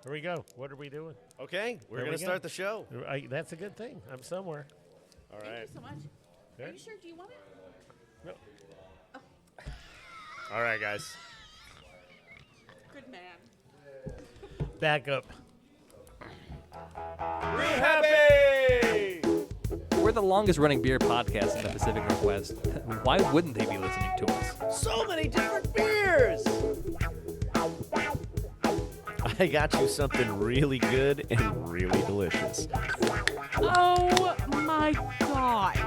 Here we go. What are we doing? Okay, we're going to start the show. That's a good thing. I'm somewhere. All right. Thank you so much. Okay. Are you sure? Do you want it? No. All right, guys. Good man. Back up. Brew Happy! We're the longest running beer podcast in the Pacific Northwest. Why wouldn't they be listening to us? So many different beers! I got you something really good and really delicious. Oh my God.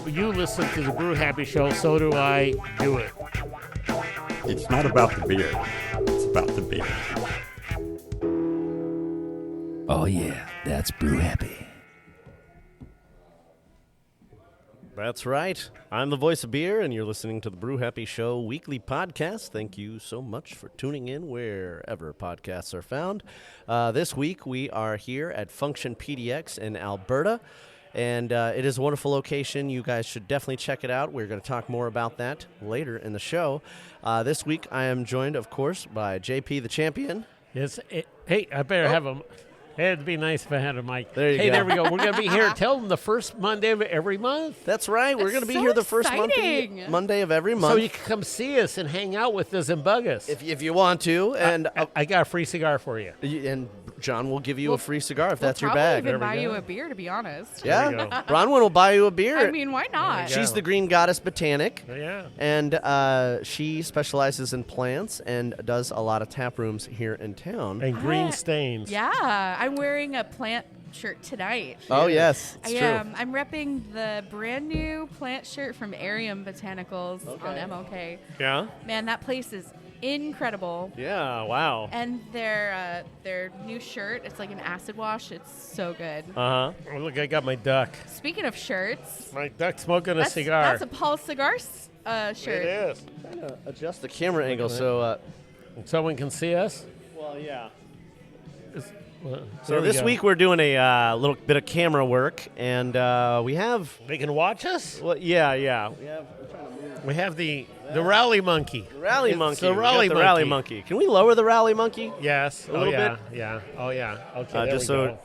You listen to the Brew Happy Show, so do I. Do it. It's not about the beer. It's about the beer. Oh yeah, that's Brew Happy. That's right. I'm the voice of beer, and you're listening to the Brew Happy Show weekly podcast. Thank you so much for tuning in wherever podcasts are found. This week, we are here at Function PDX in Alberta, and it is a wonderful location. You guys should definitely check it out. We're going to talk more about that later in the show. This week, I am joined, of course, by JP the Champion. Hey, I better have him. Hey, it'd be nice if I had a mic. There you go. There we go. We're going to be here. Tell them the first Monday of every month. That's right. We're going to be here the first Monday of every month. So you can come see us and hang out with us and bug us. If you want to. And I got a free cigar for you. And John will give you a free cigar if that's your bag. We'll probably even buy you a beer, to be honest. Yeah, There we go. Bronwyn will buy you a beer. I mean, why not? There we She's go. the Green Goddess Botanic. Yeah. And she specializes in plants and does a lot of tap rooms here in town. And green stains. Yeah, I'm wearing a plant shirt tonight. Oh, yes, it's I true. am. I'm repping the brand new plant shirt from Arium Botanicals on MLK. Yeah? Man, that place is incredible. Yeah, wow. And their new shirt, it's like an acid wash. It's so good. Uh-huh. Oh, look, I got my duck. Speaking of shirts, My duck smoking a that's, cigar. that's a Paul Cigar shirt. It is. Adjust the camera angle so... Someone can see us. well, yeah. Well, So there we this go. week we're doing a little bit of camera work, and we have... They can watch us? Well, yeah. We have the rally monkey. The rally It's monkey. The We got rally the monkey. rally monkey. Can we lower the rally monkey? Yes. A little yeah, bit? Yeah. Oh, yeah. Okay, there Just we so go.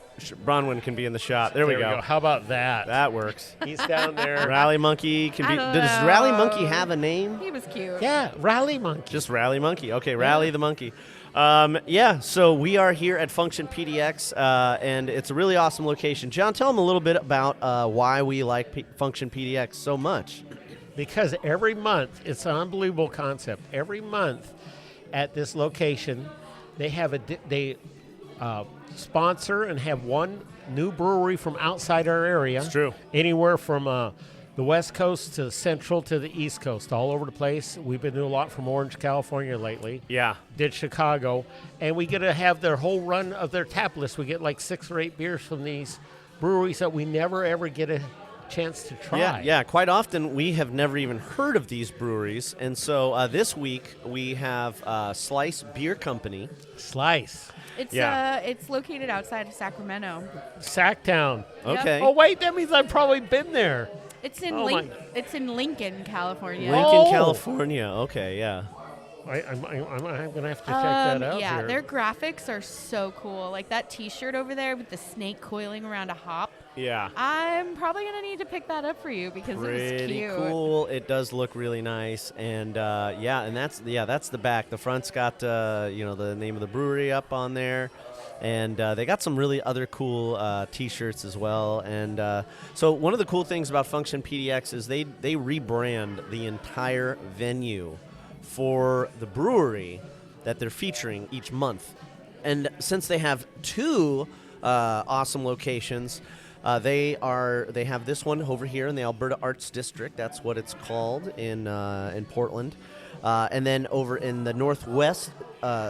Bronwyn can be in the shot. There we go. How about that? That works. He's down there. Rally monkey can be... I don't Does know. rally monkey have a name? He was cute. Yeah, rally monkey. Just Rally Monkey. Okay, Rally the Monkey. So we are here at Function PDX, and it's a really awesome location. John, tell them a little bit about why we like Function PDX so much. Because every month, it's an unbelievable concept. Every month at this location, they have they sponsor and have one new brewery from outside our area. It's true. Anywhere from the West Coast to Central to the East Coast, all over the place. We've been doing a lot from Orange, California lately. Yeah. Did Chicago. And we get to have their whole run of their tap list. We get like 6 or 8 beers from these breweries that we never, ever get a chance to try. Yeah. Quite often, we have never even heard of these breweries. And so this week, we have Slice Beer Company. Slice. It's located outside of Sacramento. Sacktown. Okay. Oh, wait, that means I've probably been there. It's in Oh, my- It's in Lincoln, California. Lincoln, Oh. California. Okay, yeah. I'm going to have to check that out Yeah, here. their graphics are so cool. Like that T-shirt over there with the snake coiling around a hop. Yeah. I'm probably gonna need to pick that up for you because it was Pretty cute. cool. It does look really nice, and that's the back. The front's got the name of the brewery up on there, and they got some really other cool T-shirts as well. And so one of the cool things about Function PDX is they rebrand the entire venue for the brewery that they're featuring each month, and since they have 2 awesome locations. They have this one over here in the Alberta Arts District. That's what it's called in Portland, and then over in the northwest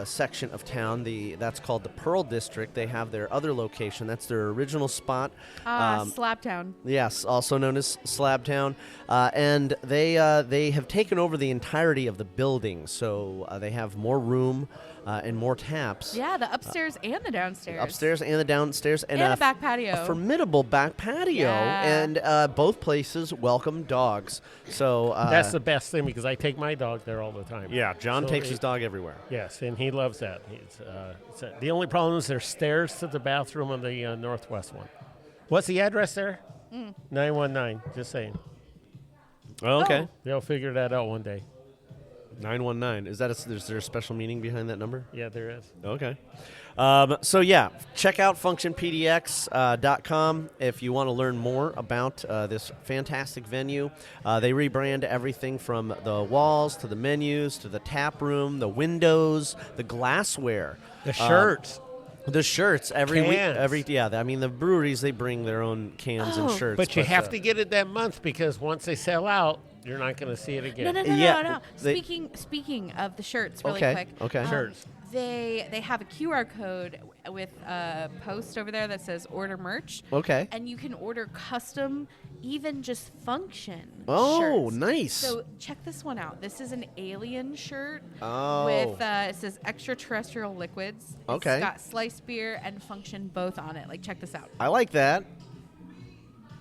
section of town, that's called the Pearl District. They have their other location. That's their original spot. Slabtown. Yes, also known as Slabtown, and they have taken over the entirety of the building. So they have more room. and more taps. Yeah, the upstairs and the downstairs. Upstairs and the downstairs. And a back patio. A formidable back patio. Yeah. And both places welcome dogs. So That's the best thing because I take my dog there all the time. yeah, John So takes his dog everywhere. Yes, and he loves that. The only problem is there's stairs to the bathroom on the northwest one. What's the address there? 919. Just saying. Oh, okay. They'll figure that out one day. 919. Is there a special meaning behind that number? Yeah, there is. Okay. So yeah, check out functionpdx.com if you want to learn more about this fantastic venue. They rebrand everything from the walls to the menus to the tap room, the windows, the glassware, The shirts. the shirts. Every Cans. week, I mean, the breweries, they bring their own cans and shirts. But you have to get it that month because once they sell out, you're not going to see it again. No. Yeah, they- Speaking of the shirts, really Okay, quick. okay. Shirts. They have a QR code with a post over there that says order merch. Okay. And you can order custom, even just function. Oh, shirts. nice. So check this one out. This is an alien shirt Oh. with it says extraterrestrial liquids. Okay. It's got sliced beer and function both on it. Like, check this out. I like that.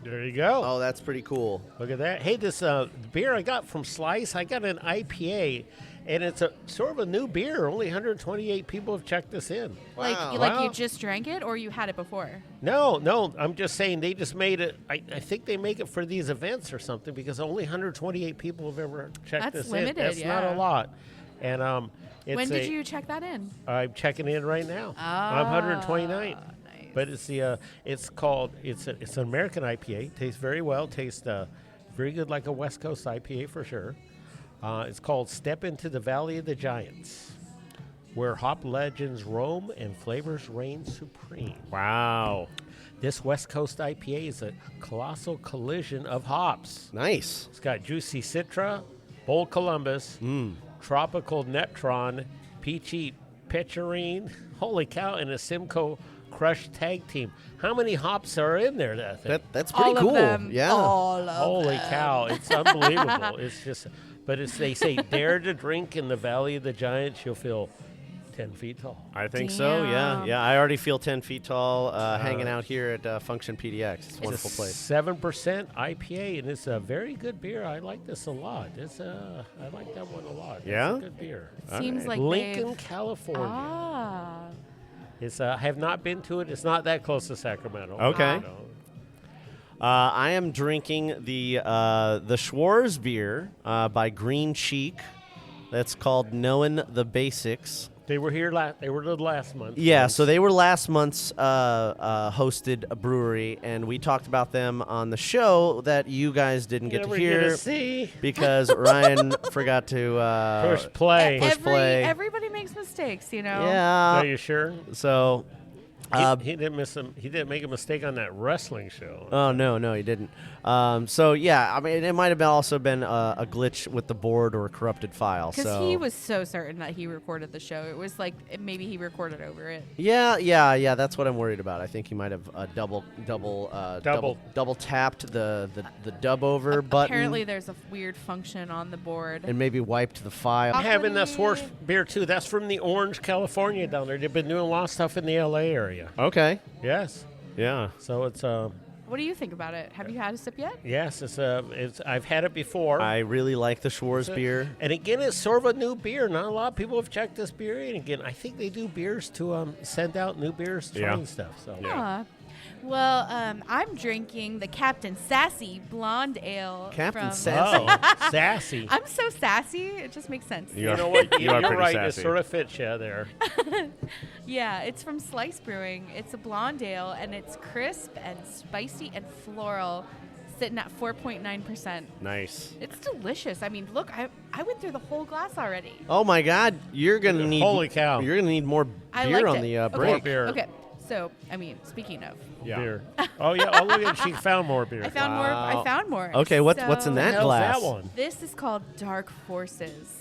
There you go. Oh, that's pretty cool. Look at that. Hey, this beer I got from Slice, I got an IPA, and it's a sort of a new beer. Only 128 people have checked this in. Like Wow. you just drank it or you had it before? No, I'm just saying they just made it. I think they make it for these events or something because only 128 people have ever checked That's this limited, in. That's not yeah. a lot. And it's When did you check that in? I'm checking in right now. I'm 129. Nice. But it's an American IPA. Tastes very well. Tastes very good, like a West Coast IPA for sure. It's called "Step into the Valley of the Giants," where hop legends roam and flavors reign supreme. Wow. This West Coast IPA is a colossal collision of hops. Nice. It's got juicy Citra, bold Columbus, tropical Netron, peachy Pecherine, holy cow, and a Simcoe Crush tag team. How many hops are in there? That thing? That's pretty All cool. of them. Yeah. All of Holy them. cow! It's unbelievable. It's just, but they say dare to drink in the Valley of the Giants, you'll feel 10 feet tall. I think so. Yeah. Damn. Yeah. I already feel 10 feet tall hanging out here at Function PDX. It's a wonderful place. 7% IPA, and it's a very good beer. I like this a lot. I like that one a lot. Yeah? It's a good beer. Seems like Lincoln, they've- California. Ah. It's I have not been to it. It's not that close to Sacramento. Okay. You know. I am drinking the Schwarz beer by Green Cheek. That's called Knowing the Basics. They were here they were the last month. Yeah, so they were last month's hosted a brewery, and we talked about them on the show that you guys didn't get to hear see. because Ryan forgot to Push play. Push play. Everybody makes mistakes, you know. Are Yeah. you sure? So, He didn't he didn't make a mistake on that wrestling show. oh no, he didn't. So yeah, I mean, it might have also been a glitch with the board or a corrupted file. Because So he was so certain that he recorded the show. It was like maybe he recorded over it. Yeah. That's what I'm worried about. I think he might have double tapped the dub over button. Apparently, there's a weird function on the board. and maybe wiped the file. I'm having that Swartz beer too. That's from the Orange, California down there. They've been doing a lot of stuff in the LA area. Okay. Yes. Yeah. So it's What do you think about it? Have you had a sip yet? yes, it's I've had it before. I really like the Schwarz beer. And again, it's sort of a new beer. Not a lot of people have checked this beer. And again, I think they do beers to send out new beers, trying stuff. So Yeah. Well, I'm drinking the Captain Sassy Blonde Ale. Captain from- Sassy. Oh, sassy. I'm so sassy. It just makes sense. You know what? You are You're pretty right. sassy. It sort of fits you there. Yeah, it's from Slice Brewing. It's a blonde ale, and it's crisp and spicy and floral, sitting at 4.9%. Nice. It's delicious. I mean, look, I went through the whole glass already. Oh my God, you're gonna need. Holy cow. You're gonna need more I beer liked on it. the Okay, break. beer. Okay, so I mean, speaking of, Beer. Oh yeah. Oh look at she found more beer. I found more. I found more. Okay, what's in that How's glass? that one? This is called Dark Forces.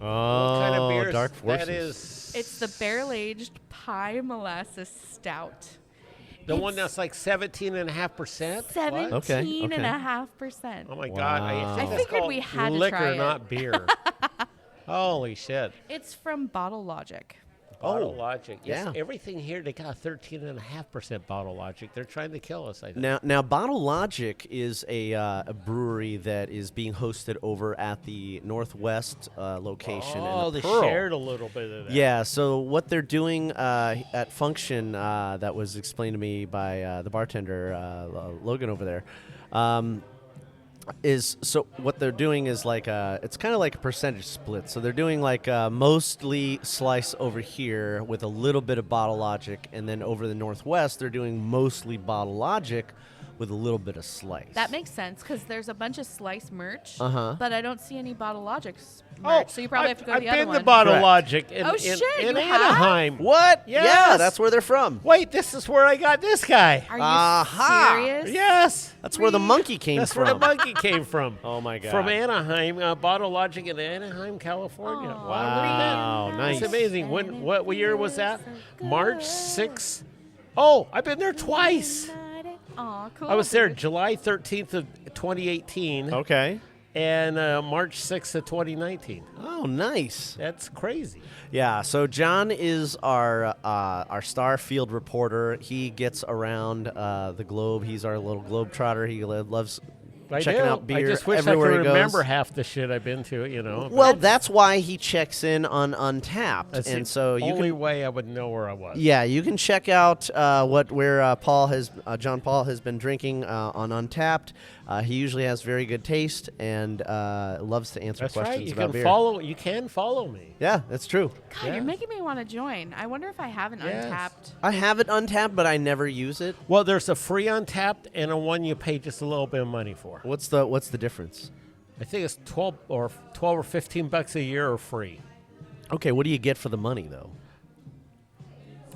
Oh, What kind of beer Dark is Forces. that? Is It's the barrel-aged pie molasses stout. the one that's like 17.5%. 17.5%. Oh my God! Wow. I I think that's figured called we had to liquor, try it. not beer. Holy shit. It's from Bottle Logic. Bottle Logic. Yes, yeah. everything here, they got 13.5% Bottle Logic. They're trying to kill us, I think. Now, Bottle Logic is a brewery that is being hosted over at the Northwest location. Oh, in they Pearl. shared a little bit of that. Yeah, so what they're doing at Function, that was explained to me by the bartender, Logan over there, is so what they're doing is like it's kind of like a percentage split. So they're doing like mostly slice over here with a little bit of Bottle Logic, and then over the Northwest they're doing mostly Bottle Logic with a little bit of slice. That makes sense because there's a bunch of Slice merch, Uh-huh. but I don't see any Bottle Logic merch. So you probably have to go to the other I've one. been to Bottle Correct. Logic in, Oh, shit, in you have? Anaheim. What? Yeah, Yes. that's where they're from. Wait, this is where I got this guy. Are you Aha. serious? Yes. That's where the monkey came That's from. where the monkey came from. Oh my God. From Anaheim, Bottle Logic in Anaheim, California. Aw. Wow, nice. It's amazing. What year was that? March 6th. Oh, I've been there twice. Aw, cool. I was there dude. July 13th of 2018 Okay. and March 6th of 2019. Oh, nice. That's crazy. Yeah, so John is our star field reporter. He gets around the globe. He's our little globetrotter. He loves checking out beer I just wish I everywhere could he goes. remember half the shit I've been to, you know. Well, that's why he checks in on Untapped, That's and the so you only can. way I would know where I was. Yeah, you can check out where John Paul has been drinking on Untapped. He usually has very good taste and loves to answer That's questions right. You about can beer. follow. You can follow me. Yeah, that's true. God, Yeah. you're making me want to join. I wonder if I have an Yes. Untapped. I have it Untapped, but I never use it. Well, there's a free Untapped and a one you pay just a little bit of money for. What's the difference? I think it's 12 or $15 a year or free. Okay, what do you get for the money though?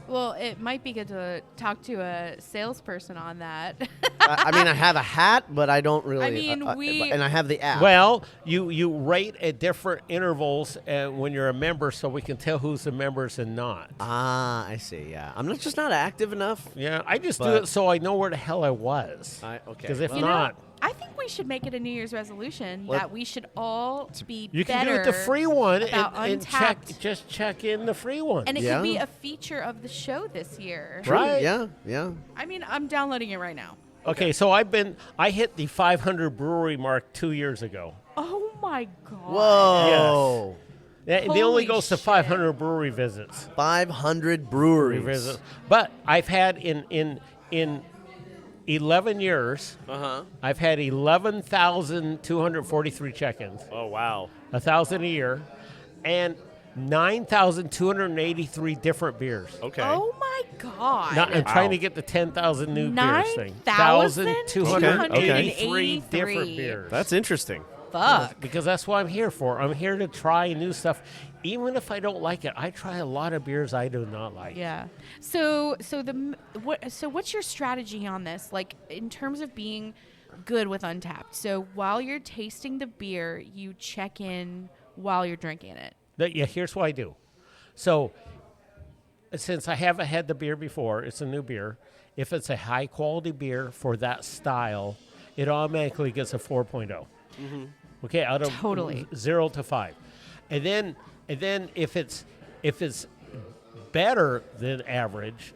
Well, it might be good to talk to a salesperson on that. I mean, I have a hat, but I don't really. I mean, and I have the app. Well, you rate at different intervals when you're a member, so we can tell who's the members and not. I see. Yeah, I'm just not active enough. Yeah, I just do But- it so I know where the hell I was. Okay. Because if well, You know, not, I think we should make it a New Year's resolution Let- that we should all be you can better do it the free one about and check. Untapped. Just check in the free one. And it Yeah. could be a feature of the show this year. true, Right. Yeah. I mean, I'm downloading it right now. Okay, so I hit the 500 brewery mark 2 years ago. Oh my god. Whoa. It only Holy goes to shit. 500 brewery visits. 500 breweries. But I've had in 11 years, I've had 11,243 check-ins, Oh wow. 1,000 a year, and 9,283 different beers. Okay. Oh my god. Now, I'm trying Wow. to get the 10,000 new beers thing. 9,283 different beers. That's interesting. Fuck. Because that's what I'm here for. I'm here to try new stuff. Even if I don't like it, I try a lot of beers I do not like. Yeah. So what's your strategy on this? Like in terms of being good with Untapped. So while you're tasting the beer, you check in while you're drinking it. Yeah, here's what I do. So, since I haven't had the beer before, it's a new beer. If it's a high quality beer for that style, it automatically gets a 4.0. Okay, out of Totally. 0 to 5, and then if it's better than average,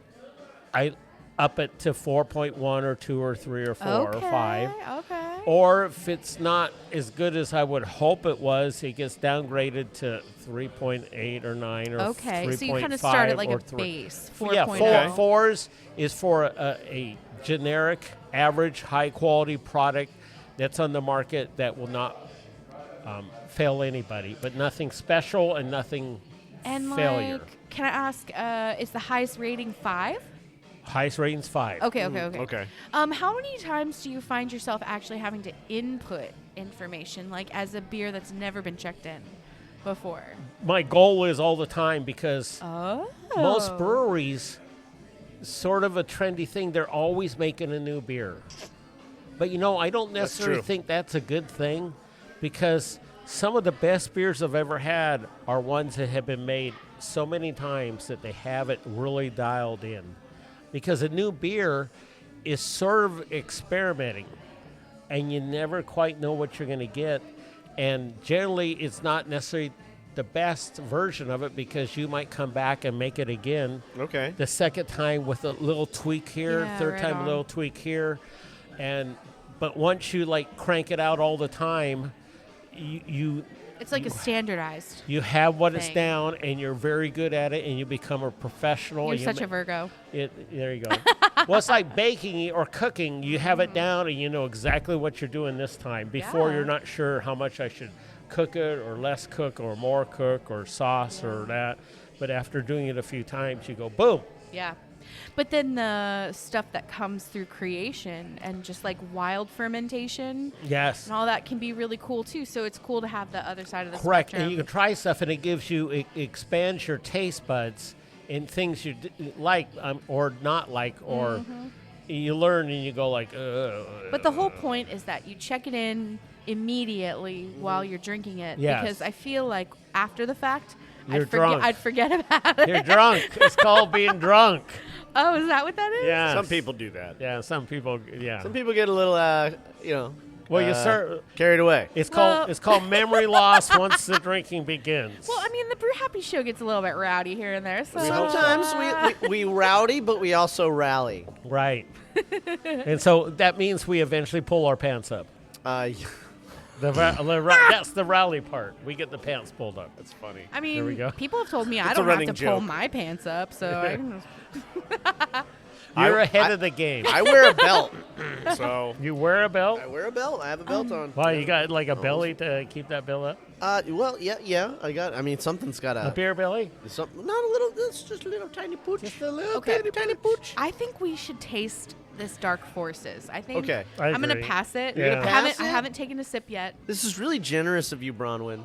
I up it to 4.1 or 2 or 3 or 4 or 5. Okay. Or if it's not as good as I would hope it was, it gets downgraded to 3.8 or 9 or Okay. 3.5 So you kind of start at like or a 3. base. Yeah, 4.0. fours is for a generic, average, high quality product that's on the market that will not fail anybody, but nothing special and nothing And failure. like, can I ask, is the highest rating 5? Highest rating's 5. Okay. Okay. How many times do you find yourself actually having to input information, like as a beer that's never been checked in before? My goal is all the time because Oh. most breweries, sort of a trendy thing, they're always making a new beer. But I don't necessarily true. think that's a good thing because some of the best beers I've ever had are ones that have been made so many times that they have it really dialed in. Because a new beer is sort of experimenting and you never quite know what you're going to get. And generally, it's not necessarily the best version of it because you might come back and make it again Okay. the second time with a little tweak here, Yeah, third right time on. a little tweak here, but once you like crank it out all the time, you It's like a standardized. you have what it's Thing. down, and you're very good at it, and you become a professional. You're and you such ma- a Virgo. There you go. Well, it's like baking or cooking. You have it down, and you know exactly what you're doing this time. Before, Yeah. you're not sure how much I should cook it, or less cook, or more cook, or sauce, or that. But after doing it a few times, you go, boom. Yeah. But then the stuff that comes through creation and just like wild fermentation Yes. and all that can be really cool too. So it's cool to have the other side of the Correct. spectrum. And you can try stuff, and it gives you, it expands your taste buds in things you like or not like, or you learn and you go like, But the whole point is that you check it in immediately while you're drinking it. Yes. Because I feel like after the fact, You're drunk. I'd forget about it. You're drunk. It's called being drunk. Oh, is that what that is? Yeah. Some people do that. Yeah, some people. Yeah. Some people get a little, Well, you sir, carried away. it's called memory loss once the drinking begins. Well, I mean, the Brew Happy Show gets a little bit rowdy here and there. So Sometimes we rowdy, but we also rally. Right. And so that means we eventually pull our pants up. That's the rally part. We get the pants pulled up. That's funny. I There we mean, go. people have told me I It's a don't have running to pull joke. my pants up, so I can You're I- ahead I- of the game. I wear a belt, so You wear a belt? I wear a belt. I have a belt on. Wow, you got like a belly to keep that bill up? Well, yeah. I mean, something's got A a beer belly? not a little. It's just a little tiny pooch. Just a little Okay. tiny pooch. I think we should taste this Dark Forces. I think Okay. I I'm gonna agree. pass it. You're gonna pass I it? haven't taken a sip yet. This is really generous of you, Bronwyn.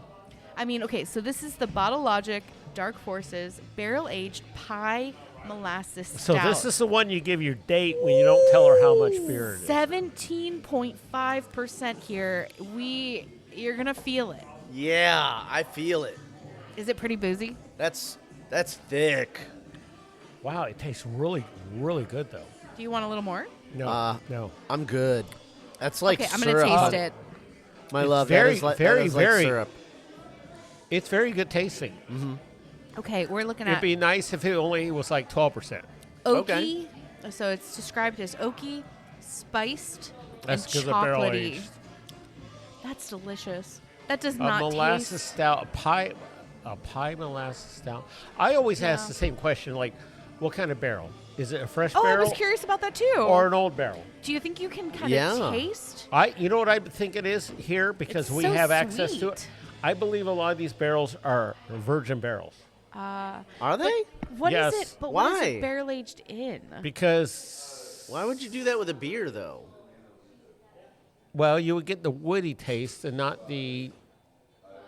I mean, okay, so this is the Bottle Logic Dark Forces barrel aged pie molasses So stout. this is the one you give your date when you don't tell her how much beer it is. 17.5% here. You're gonna feel it. Yeah, I feel it. Is it pretty boozy? That's thick. Wow, it tastes really, really good though. Do you want a little more? No, no. I'm good. That's like Okay, I'm syrup. gonna taste it. My It's love. very, that is like, very, that is like very- syrup. It's very good tasting. Okay, we're looking It'd at be nice if it only was like 12%. oaky. Okay. So it's described as oaky, spiced, That's and 'cause of barrel chocolatey. aged. That's delicious. That does A not molasses taste. stout, a pie molasses stout. I always ask Yeah. the same question, like, what kind of barrel? Is it a fresh Oh, I barrel was curious about that too. or an old barrel? Do you think you can kind Yeah. of taste? You know what I think it is here because It's we so have access to it. sweet. I believe a lot of these barrels are virgin barrels Are they? What is Yes. it? But what is Why? it barrel aged in? because, Why would you do that with a beer, though? well, you would get the woody taste and not the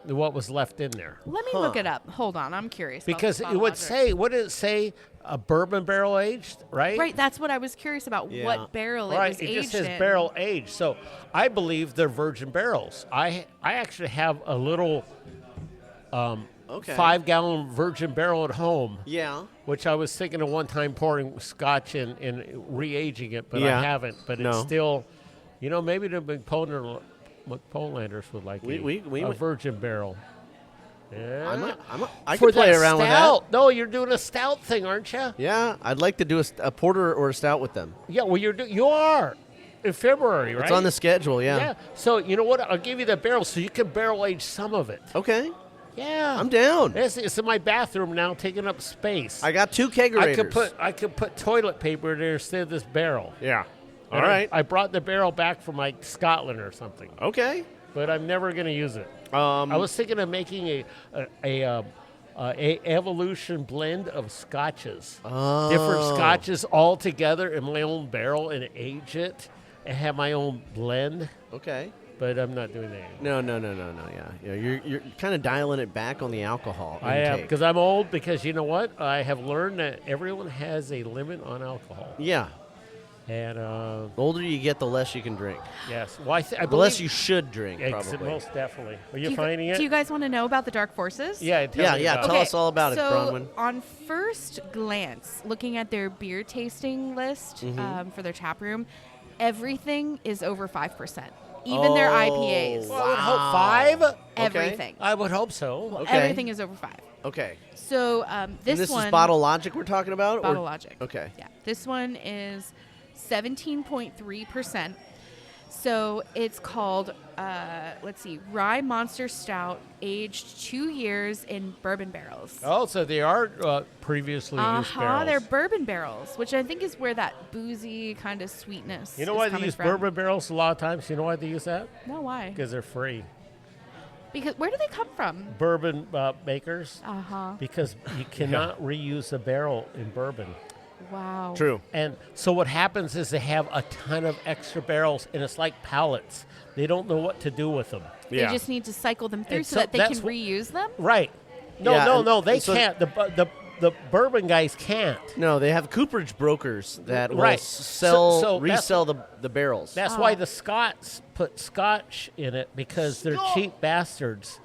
what was left in there. Let me look it up. Hold on, I'm curious. about Because this it would Bottle say, what did it say? A bourbon barrel aged, right? Logic. Right, that's what I was curious about. Yeah. What barrel Right, it was it aged just says in. barrel aged. So I believe they're virgin barrels. I actually have a little Okay. 5-gallon virgin barrel at home, Yeah. which I was thinking of one time pouring scotch and re-aging it, but Yeah. I haven't. But No. it's still, maybe the McPolanders would like We a virgin barrel. Yeah. I For can play that around with stout. that. No, you're doing a stout thing, aren't you? Yeah, I'd like to do a porter or a stout with them. Yeah, well, you are in February, right? It's on the schedule, Yeah. yeah. So you know what? I'll give you that barrel so you can barrel age some of it. Okay, Yeah. I'm down. It's in my bathroom now, taking up space. I got 2 kegerators. I could put toilet paper there instead of this barrel. Yeah. All And right. I brought the barrel back from like Scotland or something, Okay. but I'm never going to use it. I was thinking of making a evolution blend of scotches, different scotches all together in my own barrel and age it and have my own blend. Okay. But I'm not doing that. No. Yeah. You're kind of dialing it back on the alcohol. I am intake. because I'm old. Because you know what? I have learned that everyone has a limit on alcohol. Yeah. And The older you get, the less you can drink. yes, well, I The believe less you should drink, Ex- probably. most definitely. Are Do you you, finding it? do you guys want to know about the Dark Forces? Yeah. Tell Yeah, me yeah, about tell it. us all about it, so Bronwyn. on first glance, looking at their beer tasting list Mm-hmm. for their tap room, everything is over 5%. even their IPAs. Well, I would hope 5. Everything. I would hope so. Well, Okay. everything is over 5. Okay. So this And this one, is Bottle Logic we're talking about? Bottle Logic. Okay. Yeah, this one is 17.3%. So it's called, let's see, Rye Monster Stout, aged 2 years in bourbon barrels. Oh, so they are previously used barrels. They're bourbon barrels, which I think is where that boozy kind of sweetness. You know is why they coming use from. bourbon barrels a lot of times? You know why they use that? No, why? Because they're free. Because where do they come from? Bourbon makers. Uh-huh. Because you cannot reuse a barrel in bourbon. Wow. True. And so what happens is they have a ton of extra barrels, and it's like pallets. They don't know what to do with them. They just need to cycle them through And so so that they can that's reuse them? Right. No, Yeah, no, and- no. They and so- can't. The bourbon guys can't. No, they have cooperage brokers that will Right. sell, So that's- resell the barrels. That's why the Scots put Scotch in it, because they're cheap bastards.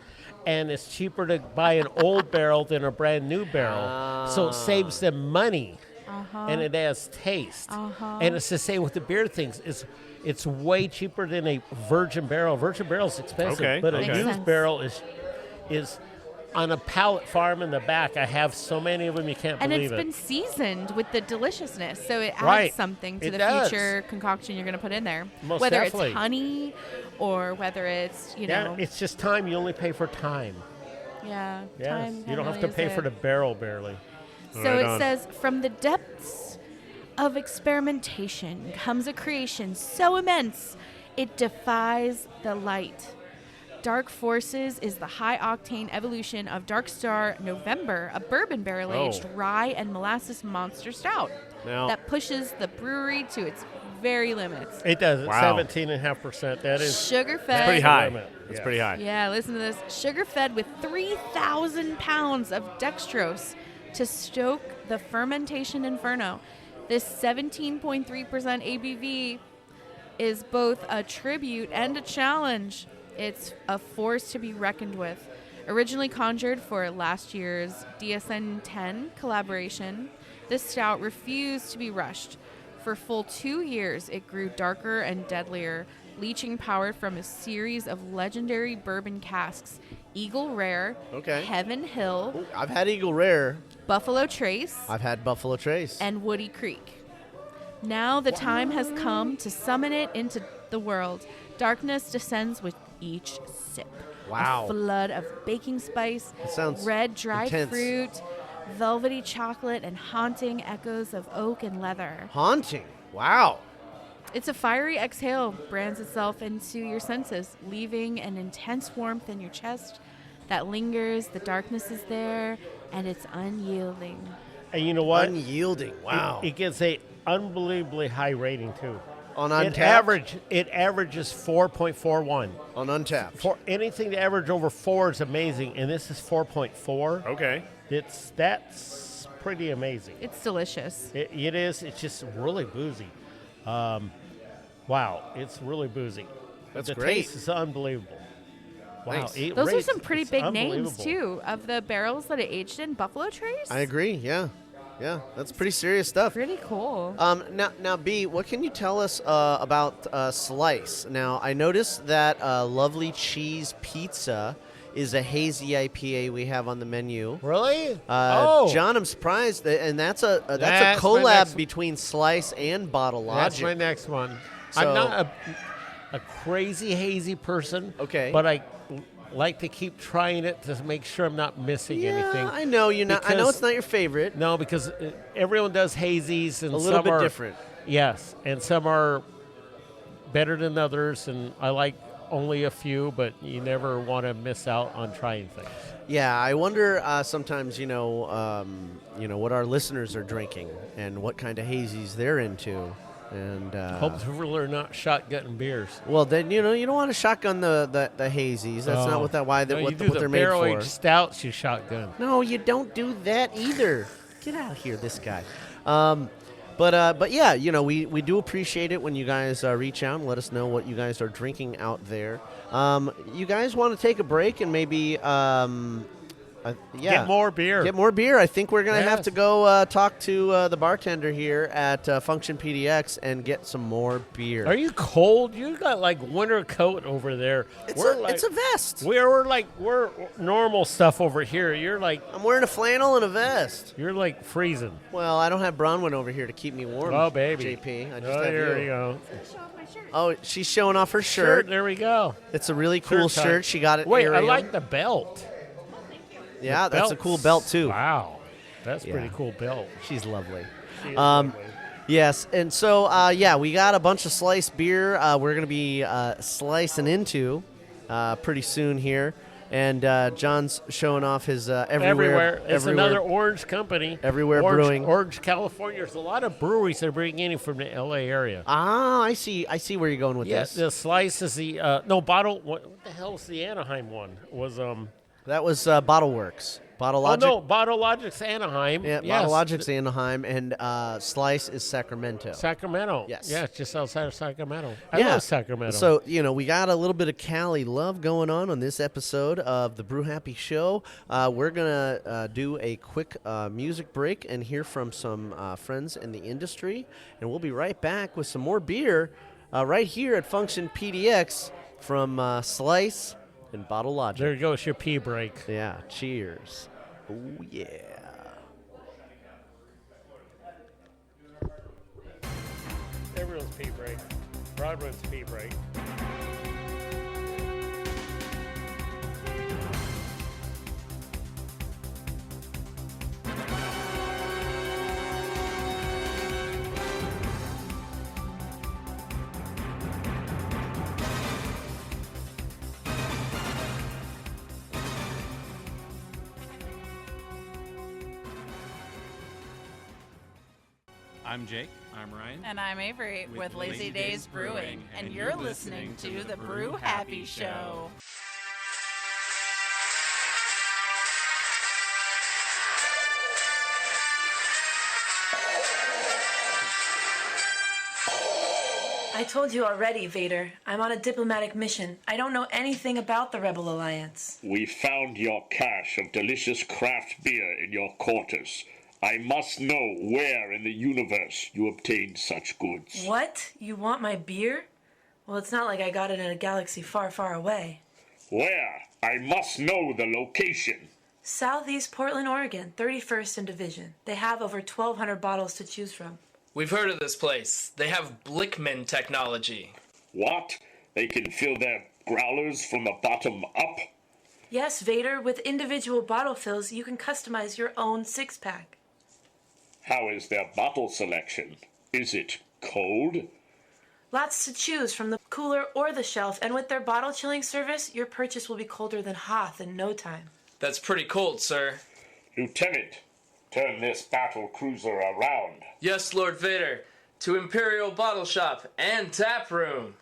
And it's cheaper to buy an old barrel than a brand new barrel. So it saves them money. And it has taste. And it's the same with the beer things. It's way cheaper than a virgin barrel. Virgin barrel is expensive, Okay, but a Makes used sense. barrel is on a pallet farm in the back. I have so many of them you can't And believe it's it. been seasoned with the deliciousness, so it adds Right. something to It the does. future concoction you're going to put in there. Most whether definitely. it's honey or whether it's, Yeah, know, it's just time. You only pay for time. yeah, Yes, time. you don't have really to pay is for it. the barrel barely. So Right it on. says, from the depths of experimentation comes a creation so immense it defies the light. Dark Forces is the high-octane evolution of Dark Star November, a bourbon barrel-aged rye and molasses monster stout Now- that pushes the brewery to its very limits. It does. Wow. 17.5%. That is Sugar-fed. Pretty high. limit. It's Yes. pretty high. Yeah, listen to this. Sugar-fed with 3,000 pounds of dextrose to stoke the fermentation inferno. This 17.3% ABV is both a tribute and a challenge. It's a force to be reckoned with. Originally conjured for last year's DSN 10 collaboration, this stout refused to be rushed. For full 2 years, it grew darker and deadlier, leaching power from a series of legendary bourbon casks: Eagle Rare, Okay. Heaven Hill, Ooh, I've had Eagle Rare. Buffalo Trace, I've had Buffalo Trace. and Woody Creek. Now the time has come to summon it into the world. Darkness descends with each sip. Wow. A flood of baking spice, That sounds red dried intense. fruit, velvety chocolate, and haunting echoes of oak and leather. Haunting. Wow. It's a fiery exhale, brands itself into your senses, leaving an intense warmth in your chest that lingers. The darkness is there, and it's unyielding. And you know what? Unyielding. Wow. It gets a unbelievably high rating too. On It Untapped? averages 4.41. On Untapped. For anything to average over 4 is amazing, and this is 4.4. Okay. That's pretty amazing. It's delicious. It is. It's just really boozy. Wow, it's really boozy. That's the great. taste is unbelievable. Wow, Nice. it Those are rates- some pretty it's big names unbelievable. too of the barrels that it aged in. Buffalo Trace. I agree. Yeah. Yeah. That's pretty serious stuff. Pretty cool. Now, B, what can you tell us about Slice? Now, I noticed that Lovely Cheese Pizza is a hazy IPA we have on the menu. Really? Oh, John, I'm surprised, and that's a That's my collab next- between Slice and Bottle that's my Logic. next one. So- I'm not a crazy hazy person. Okay. But I like to keep trying it to make sure I'm not missing anything. I know you're not. I know Because- it's not your favorite. No, because everyone does hazies, and A little some bit are different. Yes, and some are better than others, and I like only a few, but you never want to miss out on trying things. Yeah, I wonder sometimes, what our listeners are drinking and what kind of hazies they're into. And Hopefully, they're not shotgunning beers. well, then you don't want to shotgun the hazies. That's not what that why no, that you what, do what the they're made barrel-aged for. stouts. You shotgun. No, you don't do that either. Get out of here, this guy. But yeah, we do appreciate it when you guys reach out and let us know what you guys are drinking out there. You guys want to take a break and maybe Yeah. Get more beer. Get more beer. I think we're going to have Yes. to go talk to the bartender here at Function PDX and get some more beer. Are you cold? You got like winter coat over there. It's a vest. We're normal stuff over here. You're like I'm wearing a flannel and a vest. you're like freezing. Well, I don't have Bronwyn over here to keep me warm. Oh baby, JP. I just oh, have here you. you go. Oh, she's showing off her shirt. There we go. It's a really cool Shirt time. shirt. She got it. Wait, I Ariel. like the belt. Yeah, that's a Belt's- cool belt too. Wow, that's Yeah. pretty cool belt. She's lovely. She is Um, lovely. Yes, and so we got a bunch of sliced beer. We're gonna be slicing into pretty soon here, and John's showing off his Everywhere. It's another Orange company. Everywhere Orange, Brewing. Orange, California. There's a lot of breweries that are bringing in from the LA area. Ah, I see where you're going with Yeah, this. the slice is the bottle. What the hell is the Anaheim one? Was That was Bottle Works. Bottle Oh Logic. no, Bottle Logic's Anaheim. Yeah, yes. Bottle Logic's Anaheim, and Slice is Sacramento. Sacramento. Yes. Yeah, it's just outside of Sacramento. I Yeah. love Sacramento. So, we got a little bit of Cali love going on this episode of the Brew Happy Show. We're going to do a quick music break and hear from some friends in the industry. And we'll be right back with some more beer right here at Function PDX from Slice and Bottle Logic. there goes your pee break. Yeah, cheers. Oh, yeah. Everyone's pee break. Broadway's pee break. I'm Jake. I'm Ryan. And I'm Avery with Lazy Days Brewing, and you're listening to the Brew Happy Show. I told you already, Vader. I'm on a diplomatic mission. I don't know anything about the Rebel Alliance. We found your cache of delicious craft beer in your quarters. I must know where in the universe you obtained such goods. What? You want my beer? Well, it's not like I got it in a galaxy far, far away. Where? I must know the location. Southeast Portland, Oregon, 31st and Division. They have over 1,200 bottles to choose from. We've heard of this place. They have Blickman technology. What? They can fill their growlers from the bottom up? Yes, Vader, with individual bottle fills, you can customize your own six-pack. How is their bottle selection? Is it cold? Lots to choose from the cooler or the shelf, and with their bottle chilling service, your purchase will be colder than Hoth in no time. That's pretty cold, sir. Lieutenant, turn this battle cruiser around. Yes, Lord Vader. To Imperial Bottle Shop and Tap Room.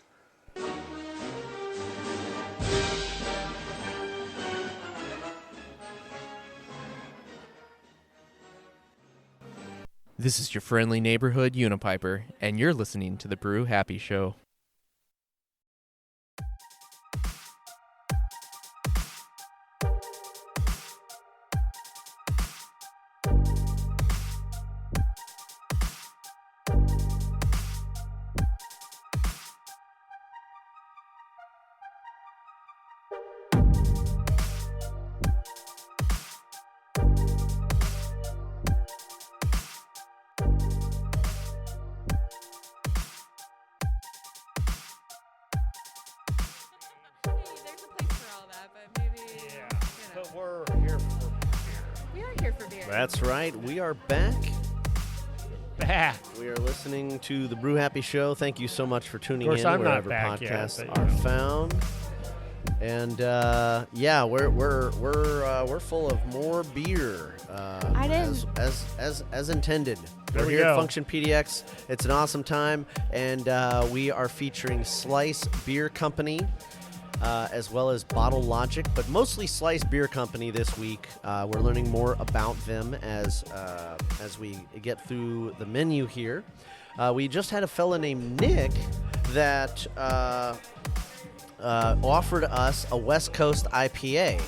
This is your friendly neighborhood Unipiper, and you're listening to the Brew Happy Show. There's a place for all that, but maybe. Yeah, but we're here for beer. We are here for beer. That's right. We are back. Back. We are listening to the Brew Happy Show. Thank you so much for tuning Of course, in I'm not wherever back yet, podcasts but, are you know. found. And we're full of more beer. I didn't- as intended. There We're we here go. at Function PDX. It's an awesome time, and we are featuring Slice Beer Company. As well as Bottle Logic, but mostly Slice Beer Company this week. We're learning more about them as we get through the menu here. We just had a fella named Nick that offered us a West Coast IPA.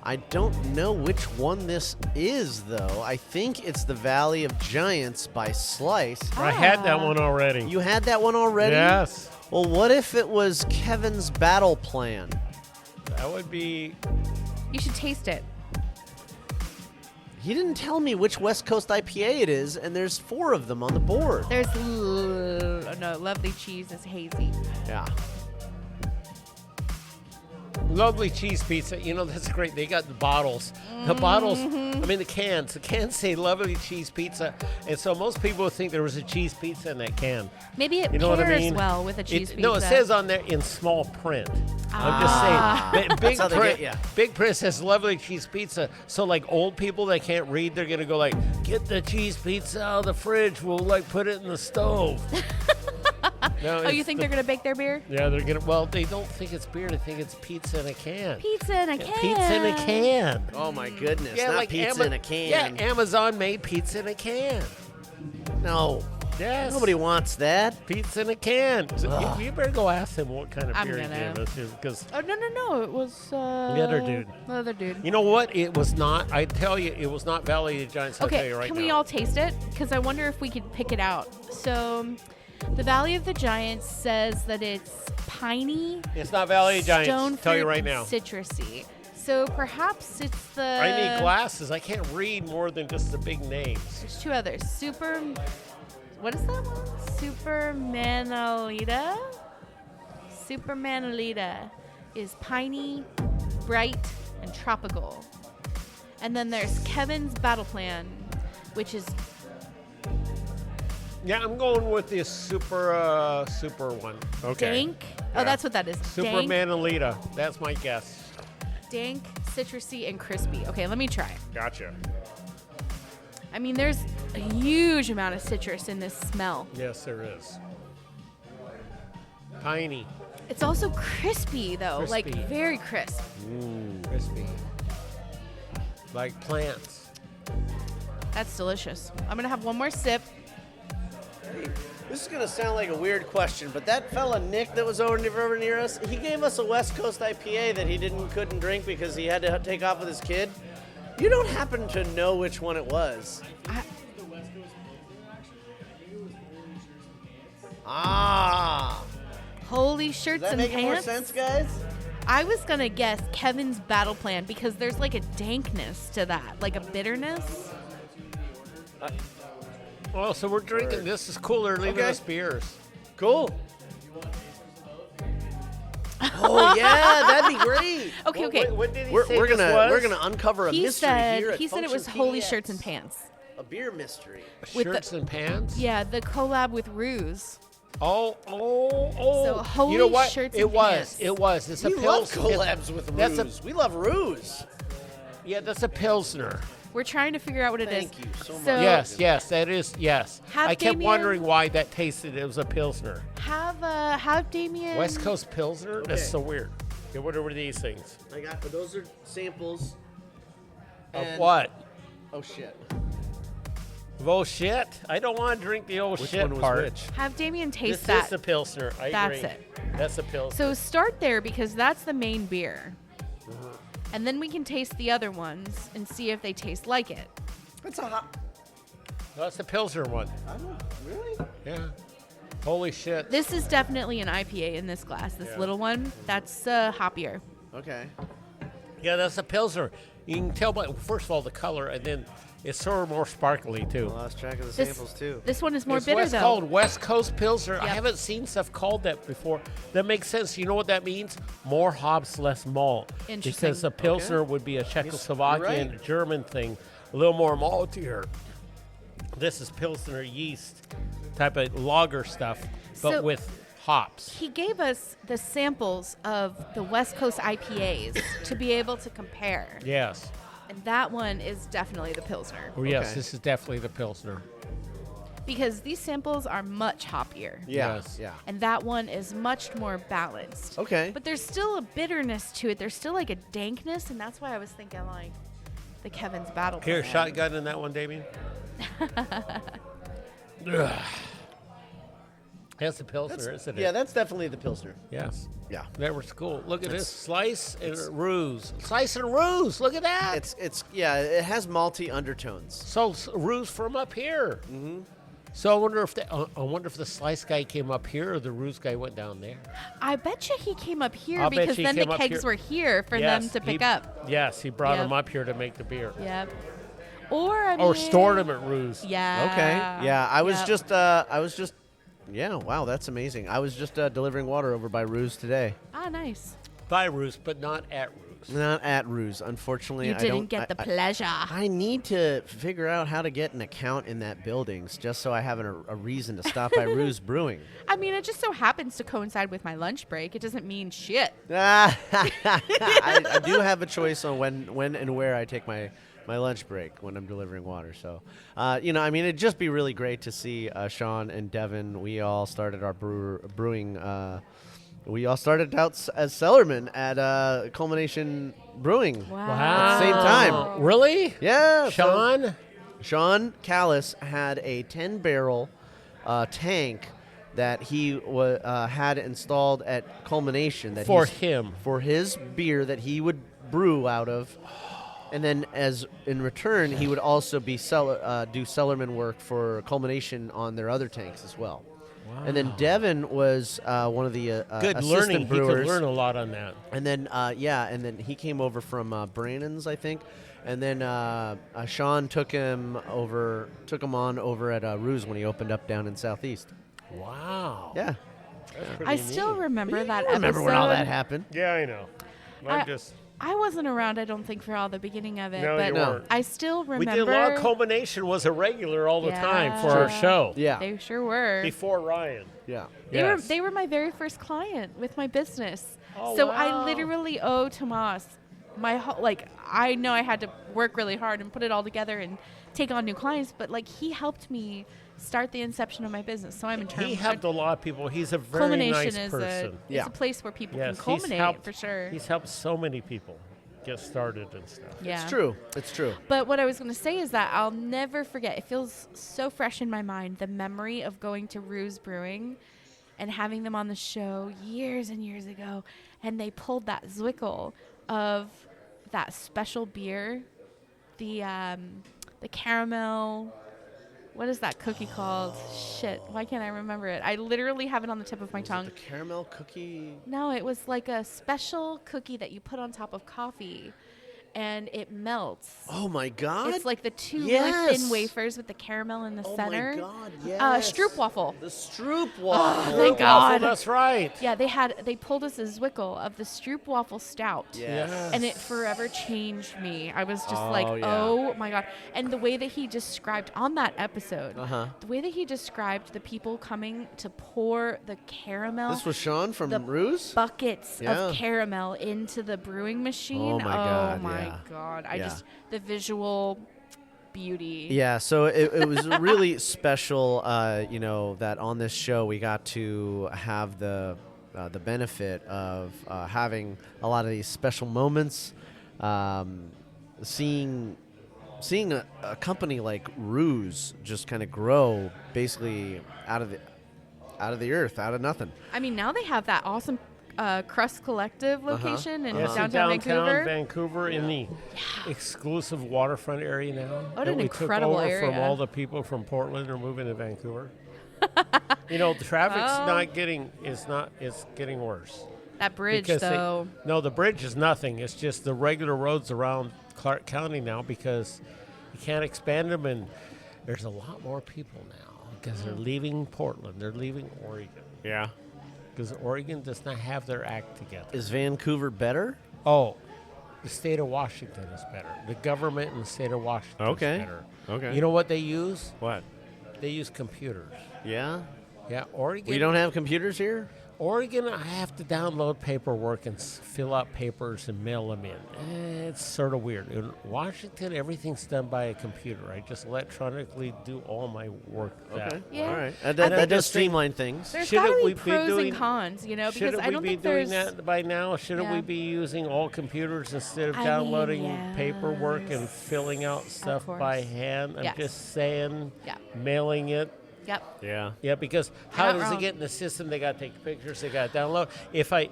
I don't know which one this is, though. I think it's the Valley of Giants by Slice. I had that one already. You had that one already? Yes. Well, what if it was Kevin's Battle Plan? That would be... You should taste it. He didn't tell me which West Coast IPA it is, and there's 4 of them on the board. There's no Lovely Cheese is hazy. Yeah. Lovely cheese pizza. You know, that's great. They got the bottles. The bottles, Mm-hmm. I mean, the cans. The cans say lovely cheese pizza. And so most people would think there was a cheese pizza in that can. Maybe it You know what I pairs mean? well with a cheese pizza. No, it says on there in small print. I'm just saying. Big That's how they print, get ya. big print says lovely cheese pizza. So like old people that can't read, they're going to go like, get the cheese pizza out of the fridge. We'll like put it in the stove. No, Oh, you think they're going to bake their beer? Yeah, they're going to. Well, they don't think it's beer. They think it's pizza in a can. Pizza in a can. Pizza in a can. Oh, my goodness. Yeah, Not like pizza in a can. Yeah, Amazon made pizza in a can. No. Yes. Nobody wants that. Pizza in a can. So you better go ask him what kind of I'm beer he gonna. gave us. Because Oh, no. It was... the other dude. The other dude. You know what? It was not. I tell you, it was not Valley of the Giants. I'll tell Okay, you right can now. we all taste it? Because I wonder if we could pick it out. So, the Valley of the Giants says that it's piney, It's not Valley of the Giants. stone Tell you fruit, right and now. citrusy. So perhaps it's the... I need glasses. I can't read more than just the big names. There's 2 others. What is that one? Supermanalita? Supermanalita is piney, bright, and tropical. And then there's Kevin's Battle Plan, which is... Yeah, I'm going with this super one. Okay. Dank. Yeah. Oh, that's what that is. Superman Alita. That's my guess. Dank, citrusy, and crispy. Okay, let me try. Gotcha. I mean, there's a huge amount of citrus in this smell. Yes, there is. Piney. It's also crispy, though. Like, Crispy. very crisp. Crispy. Like plants. That's delicious. I'm going to have one more sip. This is going to sound like a weird question, but that fella Nick that was over near us, he gave us a West Coast IPA that he couldn't drink because he had to take off with his kid. You don't happen to know which one it was? Holy shirts Does that and make pants. more sense, guys? I was going to guess Kevin's Battle Plan because there's like a dankness to that, like a bitterness. Well, so we're drinking. This is cool. They're leaving Okay. us beers. Cool. Oh yeah, that'd be great. Okay. What did he We're say gonna this was? we're gonna uncover a He mystery said here at he said it was Function Holy PDX. Shirts and Pants. A beer mystery. with the- Shirts and pants? Yeah, the collab with Ruse. Oh. So Holy You know what? Shirts It and was. Pants. It was. It's a We love Pilsner. collabs with That's Ruse. We love Ruse. Yeah, that's a Pilsner. We're trying to figure out what it is. Thank you so much. Yes, that is, yes. Have I kept Damien- wondering why that tasted, it was a Pilsner. Have Damien. West Coast Pilsner? That's Okay. so weird. Okay, what are these things? I got those are samples. Of And- what? Oh shit. Of old shit? I don't want to drink the old Which shit one was part. which? Have Damien taste This that. is the Pilsner. I That's agree. it. That's a Pilsner. So start there because that's the main beer. Mm-hmm. And then we can taste the other ones and see if they taste like it. That's a hot. That's the Pilsner one. I don't really. Yeah. Holy shit. This is definitely an IPA in this glass. This Yeah. little one, that's hoppier. Okay. Yeah, that's a Pilsner. You can tell by, first of all, the color, and then it's sort of more sparkly, too. I lost track of the This, samples too. this one is more It's bitter West though. called West Coast Pilsner. I Yep. haven't seen stuff called that before. That makes sense. You know what that means? More hops, less malt. Interesting. Because a Pilsner would be a Czechoslovakian, right. German thing, a little more maltier. This is Pilsner yeast type of lager stuff, but So- with hops. He gave us the samples of the West Coast IPAs to be able to compare. Yes. And that one is definitely the Pilsner. Oh, yes, Okay. this is definitely the Pilsner. Because these samples are much hoppier. Yeah. Yes. Yeah. And that one is much more balanced. Okay. But there's still a bitterness to it. There's still like a dankness, and that's why I was thinking like the Kevin's Battle Here, Plan. shotgun in that one, Damien. Ugh. That's the Pilsner, isn't it? Yeah, that's definitely the Pilsner. Yes. Yeah. That was cool. Look at this. Slice and ruse. Slice and ruse. Look at that. It has malty undertones. So ruse from up here. Mm-hmm. So I wonder if the slice guy came up here or the ruse guy went down there. I bet you he came up here I'll bet because you he then the came up kegs here. were here for them to pick up. Yes, he brought Yep. them up here to make the beer. Yep. Or stored them at Ruse. Yeah. Okay. Yeah, I was just. Yeah, wow, that's amazing. I was just delivering water over by Ruse today. Ah, nice. By Ruse, but not at Ruse. Not at Ruse, unfortunately. You I didn't don't get the pleasure. I need to figure out how to get an account in that building just so I have a reason to stop by Ruse Brewing. I mean, it just so happens to coincide with my lunch break. It doesn't mean shit. I do have a choice on when and where I take my lunch break when I'm delivering water. So, I mean, it'd just be really great to see Sean and Devin. We all started our brewing. We all started out as cellarmen at Culmination Brewing. Wow. At the same time. Really? Yeah. Sean? Sean Callis had a 10-barrel tank that he had installed at Culmination. For his beer that he would brew out of. And then, as in return, he would also be do cellarman work for Culmination on their other tanks as well. Wow. And then Devin was one of the good assistant learning. brewers. He could learn a lot on that. And then, and then he came over from Brannon's, I think. And then Sean took him on over at Ruse when he opened up down in Southeast. Wow. Yeah. I still remember that episode. Remember when all that happened? Yeah, I know. I wasn't around, I don't think, for all the beginning of it. No, but you weren't. I still remember. We did Log Culmination was a regular all the time for our show. Yeah. They sure were. Before Ryan. Yeah. They were my very first client with my business. Oh, so wow. I literally owe Tomas my whole, I know I had to work really hard and put it all together and take on new clients, but he helped me start the inception of my business. So I'm in terms. He helped a lot of people. He's a very culmination nice person. It's a place where people can culminate for sure. He's helped so many people get started and stuff. Yeah. It's true. But what I was going to say is that I'll never forget. It feels so fresh in my mind, the memory of going to Ruse Brewing and having them on the show years and years ago, and they pulled that Zwickel of that special beer, the caramel. What is that cookie called? Shit, why can't I remember it? I literally have it on the tip of my tongue. The caramel cookie? No, it was like a special cookie that you put on top of coffee, and it melts. Oh, my God. It's like the two really thin wafers with the caramel in the center. Oh, my God, yes. Stroopwafel. The Stroopwafel. Oh, thank God. That's right. Yeah, they pulled us a Zwickel of the Stroopwafel Stout. Yes. And it forever changed me. I was just yeah. oh my God. And the way that he described on that episode, the way that he described the people coming to pour the caramel. This was Sean from the Ruse? buckets of caramel into the brewing machine. Oh, my God. My God. The visual beauty. Yeah, so it was really special, that on this show we got to have the benefit of having a lot of these special moments, seeing a company like Ruse just kind of grow basically out of the earth, out of nothing. I mean, now they have that awesome Crust Collective location in Yes, downtown Vancouver in the exclusive waterfront area now. What that an we incredible took over area. from all the people from Portland are moving to Vancouver. The traffic's it's getting worse. That bridge, Because though. the bridge is nothing. It's just the regular roads around Clark County now because you can't expand them, and there's a lot more people now because they're leaving Portland. They're leaving Oregon. Yeah. Because Oregon does not have their act together. Is Vancouver better? Oh, the state of Washington is better. The government in the state of Washington is better. Okay. You know what they use? What? They use computers. Yeah? Yeah, Oregon. We don't have computers here? Oregon, I have to download paperwork and fill out papers and mail them in. It's sort of weird. In Washington, everything's done by a computer. I just electronically do all my work. Okay. Yeah. All right. That does streamline things. There's got to be pros and cons, because Shouldn't I don't we be think doing there's... that by now? Shouldn't we be using all computers instead of downloading paperwork and filling out stuff by hand? I'm just saying, mailing it. Yep. Yeah. Yeah, because how not does wrong. it get in the system? They got to take pictures. They got to download. If I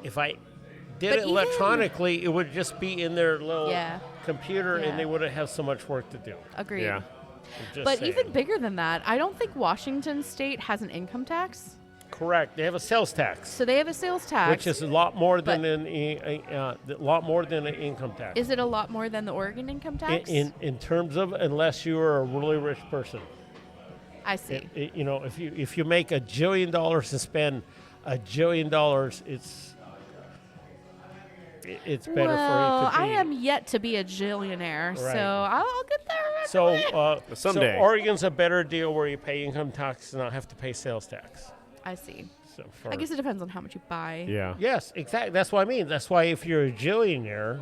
did But it electronically, it would just be in their little Yeah. computer, Yeah. and they wouldn't have so much work to do. Agreed. Yeah. I'm just But saying. even bigger than that, I don't think Washington State has an income tax. Correct. They have a sales tax, So they have a sales tax. which is a lot more than but- a lot more than an income tax. Is it a lot more than the Oregon income tax? In terms of, unless you are a really rich person. I see. You know, if you make $1 jillion and spend $1 jillion, it's better well, for it to I be. am yet to be a gillionaire, Right. so I'll get there. So Someday. So Oregon's a better deal where you pay income tax and not have to pay sales tax. I see. So I guess it depends on how much you buy. Yeah. Yes, exactly. That's what I mean. That's why if you're a jillionaire,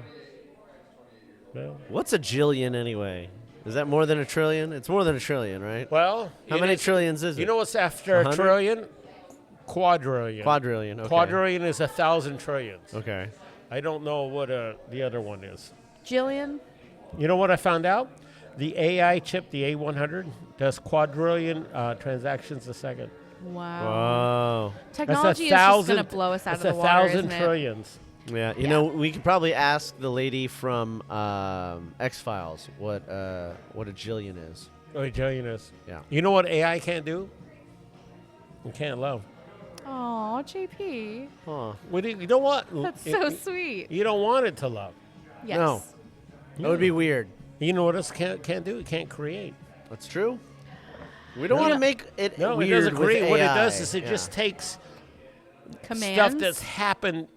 well, What's a jillion anyway? Is that more than a trillion? It's more than a trillion, right? well, How it many is- trillions is it? You know what's after 100? a trillion? Quadrillion. Quadrillion. Okay. Quadrillion is 1,000 trillions. Okay. I don't know what the other one is. Jillian? You know what I found out? The AI chip, the A100, does quadrillion transactions a second. Wow. Wow. Technology is That's just going to blow us out of the water, isn't it? trillions. Yeah. You know, we could probably ask the lady from X-Files what a jillion is. Oh, a jillion is. Yeah. You know what AI can't do? It can't love. Aw, JP. Huh. You know what? That's so sweet. You don't want it to love. Yes. No. That would be weird. You know what else can't do? It can't create. That's true. We don't Yeah. want to make it No, weird it doesn't with create. What it AI. does is it Yeah. just takes Commands. stuff that's happened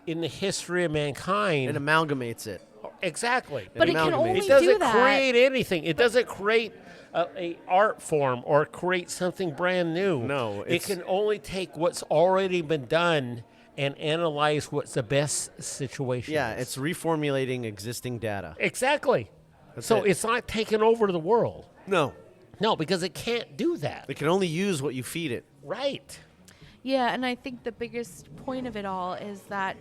in the history of mankind. It amalgamates it. Exactly. But it can amalgamates. only It doesn't do that. create anything. It doesn't create a art form or create something brand new. No, it can only take what's already been done and analyze what's the best situation. Yeah, is. it's reformulating existing data. Exactly. So it. it's not taking over the world. No. No, because it can't do that. It can only use what you feed it. Right. Yeah, and I think the biggest point of it all is that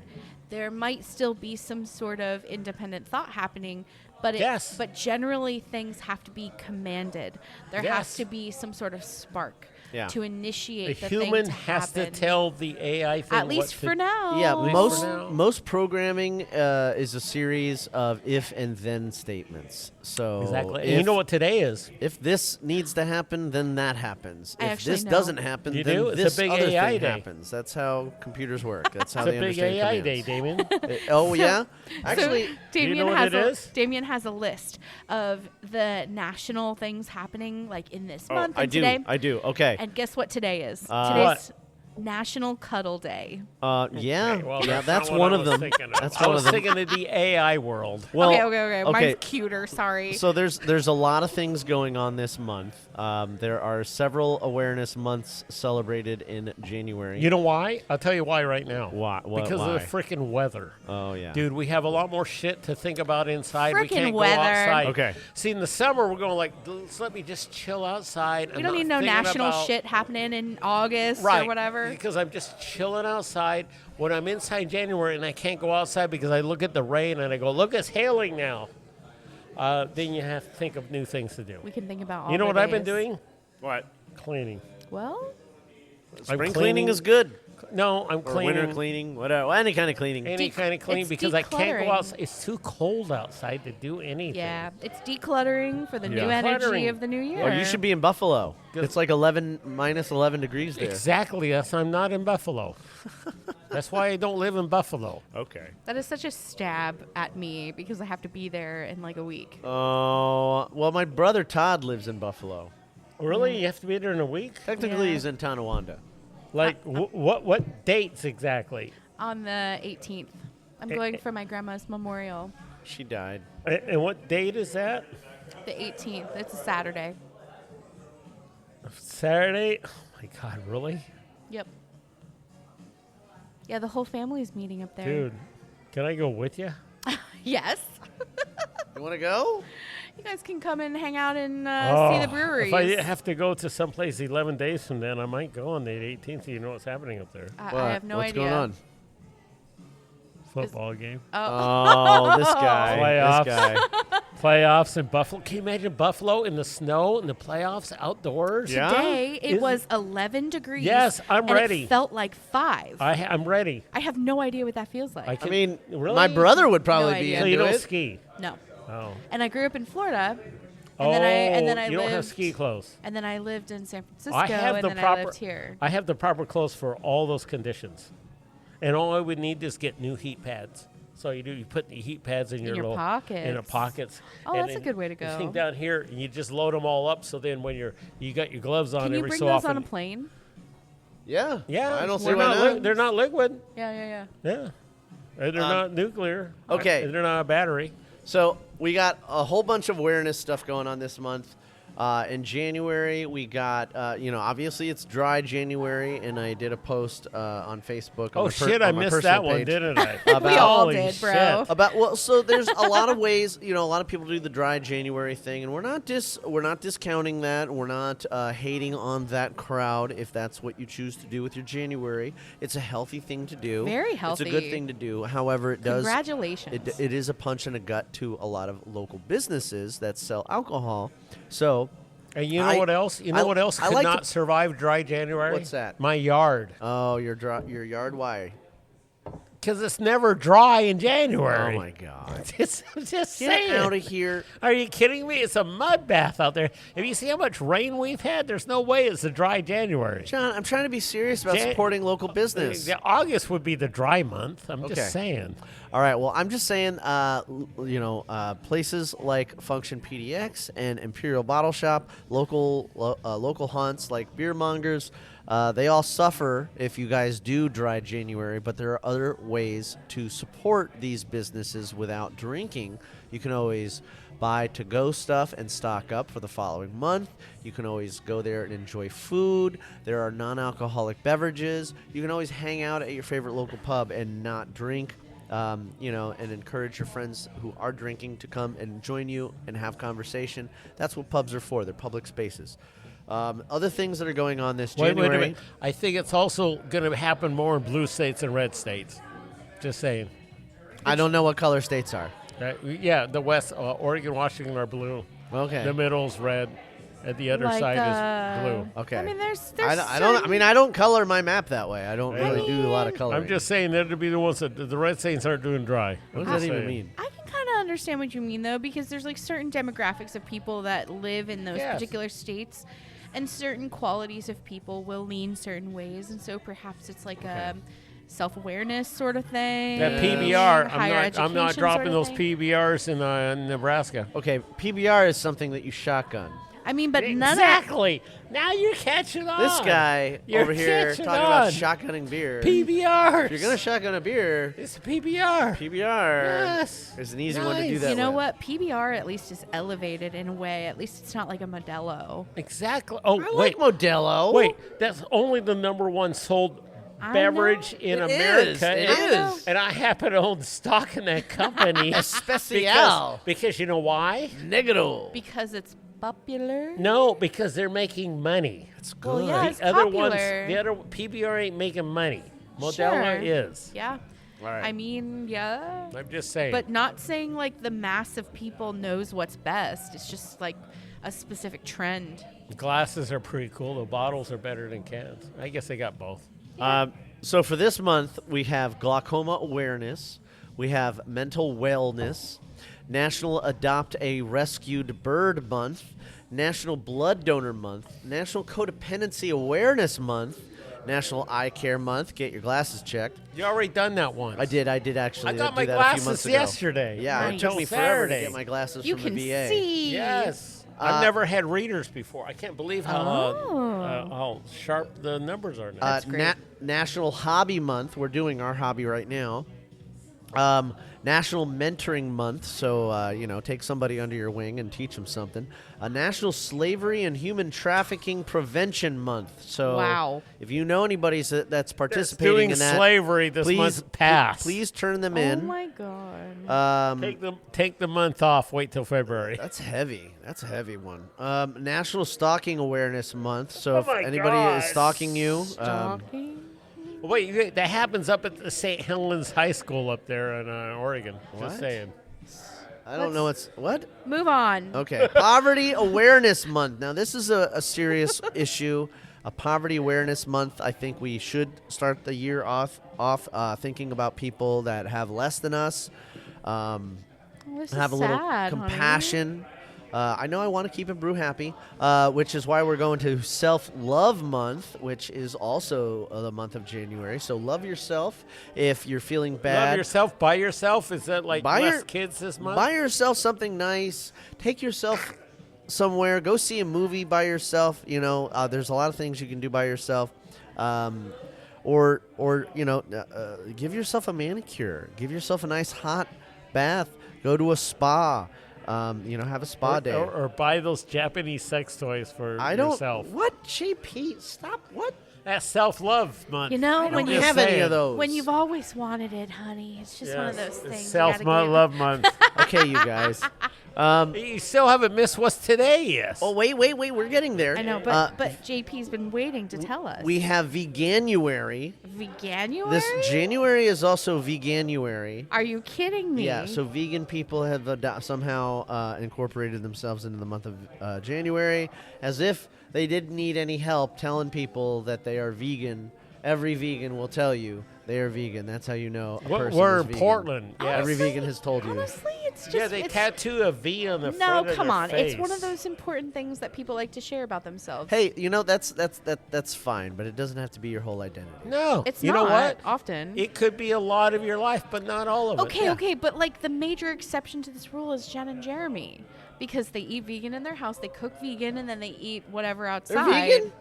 there might still be some sort of independent thought happening, but Yes. but generally things have to be commanded. There has Yes. to be some sort of spark Yeah. to initiate The the human thing to has happen. to tell the AI thing At least what for to now. Yeah, least most for now. most programming is a series of if and then statements. So Exactly. If, And you know what today is? if this needs to happen, then that happens. I If actually this know. doesn't happen, You then do? It's a this big other AI thing day. happens. That's how computers work. That's how It's they a big understand AI day, commands. Damien. Oh yeah, actually, So Damien know what has it is? Damien has a list of the national things happening like in this month I and do. today. I do. Okay. And guess what today is? What? Today's National Cuddle Day. Yeah, Okay, well, yeah, not that's what one I of was them. thinking of. That's I one was of them. thinking of the AI world. Well, okay. Mine's cuter. Sorry. So there's a lot of things going on this month. There are several awareness months celebrated in January. You know why? I'll tell you why right now. Why? Because why? of the freaking weather. Oh yeah, Dude, we have a lot more shit to think about inside. We Frickin' can't weather. go outside. Okay. See, in the summer, we're going like, let me just chill outside. We don't need no national shit happening in August right, or whatever. Because I'm just chilling outside. When I'm inside January and I can't go outside because I look at the rain and I go, look, it's hailing now. Then you have to think of new things to do. We can think about all You know the what I've been days. doing? What? Cleaning. Well, Spring cleaning is good. No, I'm Or cleaning. winter cleaning, whatever. Well, any kind of cleaning. Any kind of cleaning it's because I can't decluttering. go outside. It's too cold outside to do anything. yeah, it's decluttering for the new Yeah. energy Decluttering. of the new year. Or you should be in Buffalo. Good. It's like minus 11 degrees there. Exactly. Yes, I'm not in Buffalo. That's why I don't live in Buffalo. Okay. That is such a stab at me because I have to be there in like a week. Oh, well, my brother Todd lives in Buffalo. Really? You have to be there in a week? Technically, Yeah. he's in Tonawanda. Like, what dates exactly? On the 18th, I'm going for my grandma's memorial. She died. And what date is that? The 18th. It's a Saturday. Saturday? Oh, my God, really? Yep. Yeah, the whole family's meeting up there. Dude, can I go with you? Yes. You want to go? You guys can come and hang out and see the breweries. If I have to go to someplace 11 days from then, I might go on the 18th. You know what's happening up there. I have no What's idea. going on? Football game. Oh, this guy. Playoffs. This guy. Playoffs in Buffalo. Can you imagine Buffalo in the snow in the playoffs outdoors? Yeah. Today it was 11 degrees. Yes, I'm and ready. It felt like 5. I'm ready. I have no idea what that feels like. I mean, really? my brother would probably No be idea. So into you don't it. ski? No. Oh. And I grew up in Florida. And Oh, then I you don't have lived- ski clothes. And then I lived in San Francisco, I have and the then proper. I lived here. I have the proper clothes for all those conditions, and all I would need is get new heat pads. So you put the heat pads in your your little in the pockets. pockets. Oh, and that's a then good way to You go. think down here, and you just load them all up. So then when you got your gloves on Can you every bring so those often. on a plane? Yeah. Yeah, I don't see they're why not. not. They're not liquid. Yeah. Yeah, and they're not nuclear. Okay. And they're not a battery. So we got a whole bunch of awareness stuff going on this month. In January, we got, obviously it's dry January, and I did a post on Facebook. Oh on shit! I on my missed personal that one, page didn't I? We all Holy did, bro. shit. So there's a lot of ways, a lot of people do the dry January thing, and we're not discounting that. We're not hating on that crowd if that's what you choose to do with your January. It's a healthy thing to do. Very It's a good healthy. thing to do. However, it does. Congratulations. It is a punch in the gut to a lot of local businesses that sell alcohol. So. And you know what else? You know what else I could like not to- survive dry January? What's that? My yard. Oh, your yard? Why? Because it's never dry in January. Oh my God! Just Get saying. out of here! Are you kidding me? It's a mud bath out there. If you see how much rain we've had, there's no way it's a dry January. John, I'm trying to be serious about supporting local business. Yeah, August would be the dry month. I'm Okay. just saying. All right. Well, I'm just saying, places like Function PDX and Imperial Bottle Shop, local hunts like Beer Mongers, they all suffer if you guys do dry January. But there are other ways to support these businesses without drinking. You can always buy to-go stuff and stock up for the following month. You can always go there and enjoy food. There are non-alcoholic beverages. You can always hang out at your favorite local pub and not drink. And encourage your friends who are drinking to come and join you and have conversation. That's what pubs are for. They're public spaces. Other things that are going on this January. Wait a minute. I think it's also going to happen more in blue states and red states. Just saying. I don't know what color states are. Yeah, the West, Oregon, Washington are blue. Okay. The middle's red, and the other side is blue. Okay. I mean, there's I don't color my map that way. I don't really do a lot of coloring. I'm just saying that'll be the ones that the red states aren't doing dry. What I'm does that just even saying. mean? I can kind of understand what you mean, though, because there's like certain demographics of people that live in those Yes. particular states, and certain qualities of people will lean certain ways, and so perhaps it's like a self-awareness sort of thing. That PBR, higher I'm not education dropping sort of those thing. PBRs in Nebraska. Okay, PBR is something that you shotgun. I mean, but none Exactly. Now you're catching on. This guy You're over here catching talking about on. shotgunning beer. PBRs. If you're gonna shotgun a beer, It's a PBR. PBR Yes. is an easy one to do Nice. that You know with. what? PBR at least is elevated in a way. At least it's not like a Modelo. Exactly. Oh, I wait. like Modelo. Wait, that's only the number one sold I beverage know. in It America. is. It And- is. And I happen to own stock in that company. Especial. Because you know why? Negro. Because it's popular. No, because they're making money. That's Well, good. yeah, it's The other popular. ones, the other PBR ain't making money. Modelo Sure. is. Yeah. All right. I mean, yeah. I'm just saying. But not saying like the mass of people knows what's best. It's just like a specific trend. Glasses are pretty cool. The bottles are better than cans. I guess they got both. So for this month, we have glaucoma awareness, we have mental wellness, National Adopt a Rescued Bird Month, National Blood Donor Month, National Codependency Awareness Month, National Eye Care Month. Get your glasses checked. You already done that once. I did actually. I got do my that a few glasses months ago. yesterday. Yeah, it Nice. took me forever to Saturday. get my glasses You from can the VA. see. Yes. I've never had readers before. I can't believe how sharp the numbers are now. That's great. National Hobby Month. We're doing our hobby right now. National Mentoring Month. So, take somebody under your wing and teach them something. National Slavery and Human Trafficking Prevention Month. So, Wow. if you know anybody that's participating doing in that, slavery this month pass. Please turn them Oh in. my god. Take the month off. Wait till February. That's heavy. That's a heavy one. National Stalking Awareness Month. So Oh if my anybody God. is stalking you, Stalking? Wait, that happens up at the St. Helens High School up there in Oregon. What? Just saying. I don't know what's what. Move on. Okay, Poverty Awareness Month. Now, this is a serious issue. A Poverty Awareness Month. I think we should start the year off thinking about people that have less than us. This Have a is little sad, honey. compassion. I know I want to keep it brew happy, which is why we're going to Self-Love Month, which is also the month of January. So love yourself if you're feeling bad. Love yourself by yourself. Is that like Buy less your- kids this month? Buy yourself something nice. Take yourself somewhere. Go see a movie by yourself. There's a lot of things you can do by yourself. Or give yourself a manicure. Give yourself a nice hot bath. Go to a spa. Have a spa day. Or buy those Japanese sex toys for yourself. What? JP, stop. What? That's self-love month. You know, I when don't you have any of those. When you've always wanted it, honey, it's just one of those things. you gotta give. Self-love month. Okay, you guys. You still haven't missed what's today, yes. Oh, wait. We're getting there. I know, but JP's been waiting to tell us. We have Veganuary. Veganuary? This January is also Veganuary. Are you kidding me? Yeah, so vegan people have somehow incorporated themselves into the month of January as if they didn't need any help telling people that they are vegan. Every vegan will tell you they are vegan. That's how you know a person We're is in vegan. Portland. Yes. Every vegan has told you. Honestly, it's just... Yeah, they tattoo a V on the No, front of come their on. face. It's one of those important things that people like to share about themselves. Hey, that's fine, but it doesn't have to be your whole identity. No. It's you not know what? often. It could be a lot of your life, but not all of it. Okay, but like the major exception to this rule is Jen and Jeremy, because they eat vegan in their house, they cook vegan, and then they eat whatever outside. They're vegan?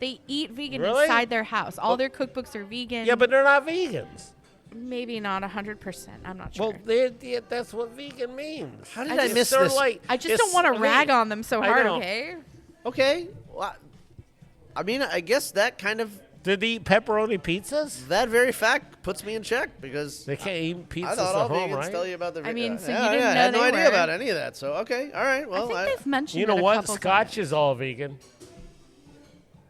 They eat vegan Really? inside their house. All their cookbooks are vegan. Yeah, but they're not vegans. Maybe not 100%. I'm not sure. Well, that's what vegan means. How did I miss sort of this? Like, I just don't want to rag on them so I hard, know. okay? Okay. Well, I guess that kind of... Did they eat pepperoni pizzas? That very fact puts me in check because... They can't eat pizzas I thought at all home, vegans right? tell you about the... I mean, so you yeah, didn't I know had no they idea were. about any of that. So, okay. All right. Well, I think they've mentioned You know it a what? couple Scotch times. is all vegan.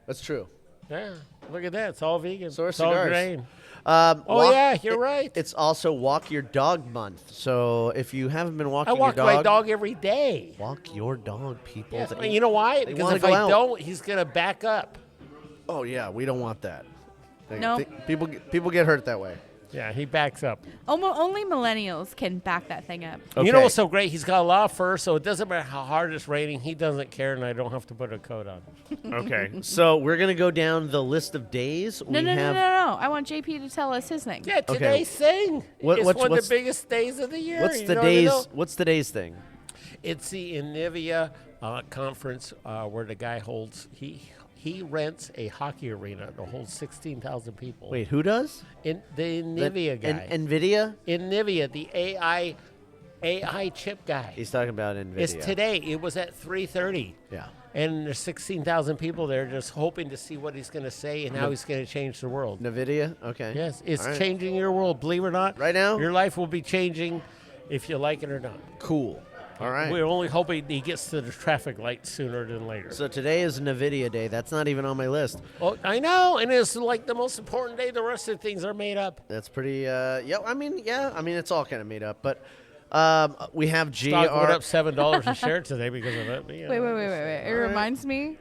That's true. Yeah, look at that. It's all vegan. So are it's all cigars. grain. Oh, yeah, you're right. It's also Walk Your Dog Month. So if you haven't been walking I walk your dog... my dog every day. Walk your dog, people. Yes, you know why? They Because wanna if go I out. don't, he's going to back up. Oh, yeah. We don't want that. No. People get hurt that way. Yeah, he backs up. Only millennials can back that thing up. You know what's so great? He's got a lot of fur, so it doesn't matter how hard it's raining. He doesn't care, and I don't have to put a coat on. Okay. So we're going to go down the list of days. No. I want JP to tell us his thing. Yeah, today's thing. What- it's what's- one of what's- the biggest days of the year. What's you the know, days? you know? What's today's thing? It's the Inivia conference where the guy holds. He rents a hockey arena that holds 16,000 people. Wait, who does? The Nivea guy. NVIDIA? Nivea, the AI chip guy. He's talking about NVIDIA. It's today. It was at 3:30. Yeah. And there's 16,000 people there just hoping to see what he's going to say and how he's going to change the world. NVIDIA? Okay. Yes, it's All right. changing your world, believe it or not. Right now? Your life will be changing if you like it or not. Cool. All right. We're only hoping he gets to the traffic light sooner than later. So today is NVIDIA Day. That's not even on my list. Oh, I know, and it's like the most important day. The rest of the things are made up. That's pretty, I mean, it's all kind of made up. But we have GR. Stock went up $7 a share today because of it. You know. Wait. It reminds me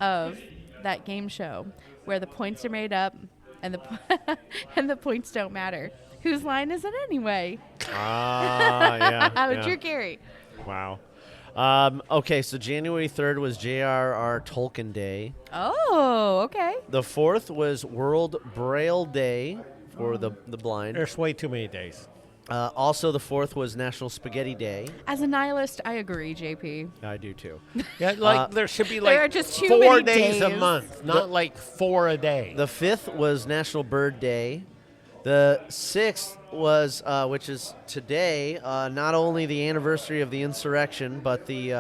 of that game show where the points are made up and the points don't matter. Whose line is it anyway? Yeah. Drew Carey. Wow. Okay, so January 3rd was J.R.R. Tolkien Day. Oh, okay. The 4th was World Braille Day for the blind. There's way too many days. Also, the 4th was National Spaghetti Day. As a nihilist, I agree, JP. I do too. Yeah, there should be There are like just too 4 many days a days. month, not like 4 a day. The 5th was National Bird Day. The 6th was, which is today, not only the anniversary of the insurrection, but the...